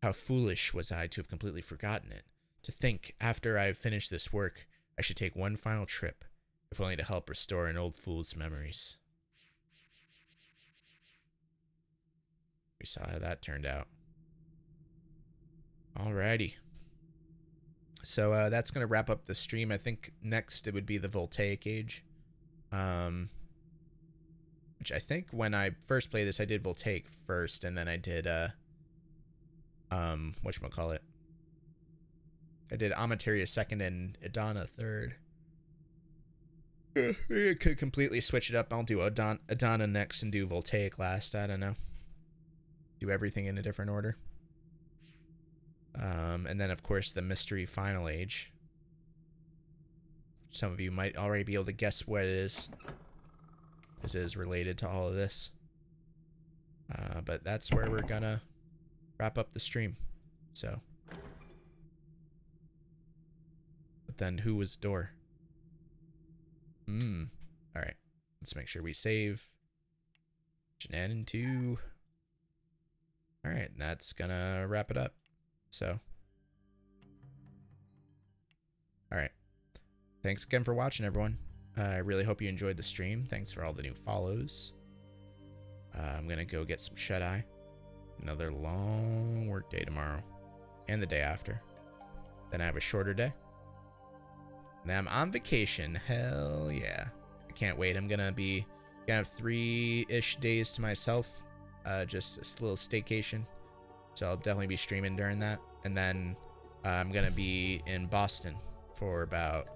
How foolish was I to have completely forgotten it. To think, after I have finished this work, I should take one final trip, if only to help restore an old fool's memories. We saw how that turned out. Alrighty. So that's going to wrap up the stream. I think next it would be the Voltaic Age. Which I think when I first played this, I did Voltaic first, and then I did, whatchamacallit? I did Amateria second and Adana third. I could completely switch it up. I'll do Adana next and do Voltaic last. I don't know. Do everything in a different order. And then, of course, the Mystery Final Age. Some of you might already be able to guess what it is. This is related to all of this. But that's where we're gonna wrap up the stream. So. But then, who was Door? Alright. Let's make sure we save. Jananan 2. Alright, that's gonna wrap it up. So, alright. Thanks again for watching, everyone. I really hope you enjoyed the stream. Thanks for all the new follows. I'm gonna go get some shut-eye. Another long work day tomorrow. And the day after. Then I have a shorter day. And then I'm on vacation. Hell yeah. I can't wait. I'm gonna have 3-ish days to myself. Just a little staycation. So I'll definitely be streaming during that. And then I'm going to be in Boston for about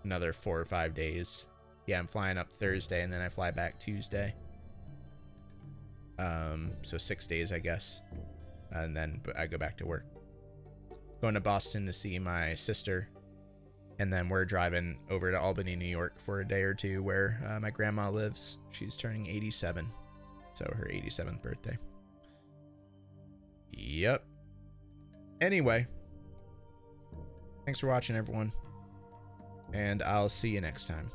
another 4 or 5 days. Yeah, I'm flying up Thursday and then I fly back Tuesday. So 6 days, I guess. And then I go back to work. Going to Boston to see my sister. And then we're driving over to Albany, New York for a day or two where my grandma lives. She's turning 87. So her 87th birthday. Yep. Anyway. Thanks for watching, everyone. And I'll see you next time.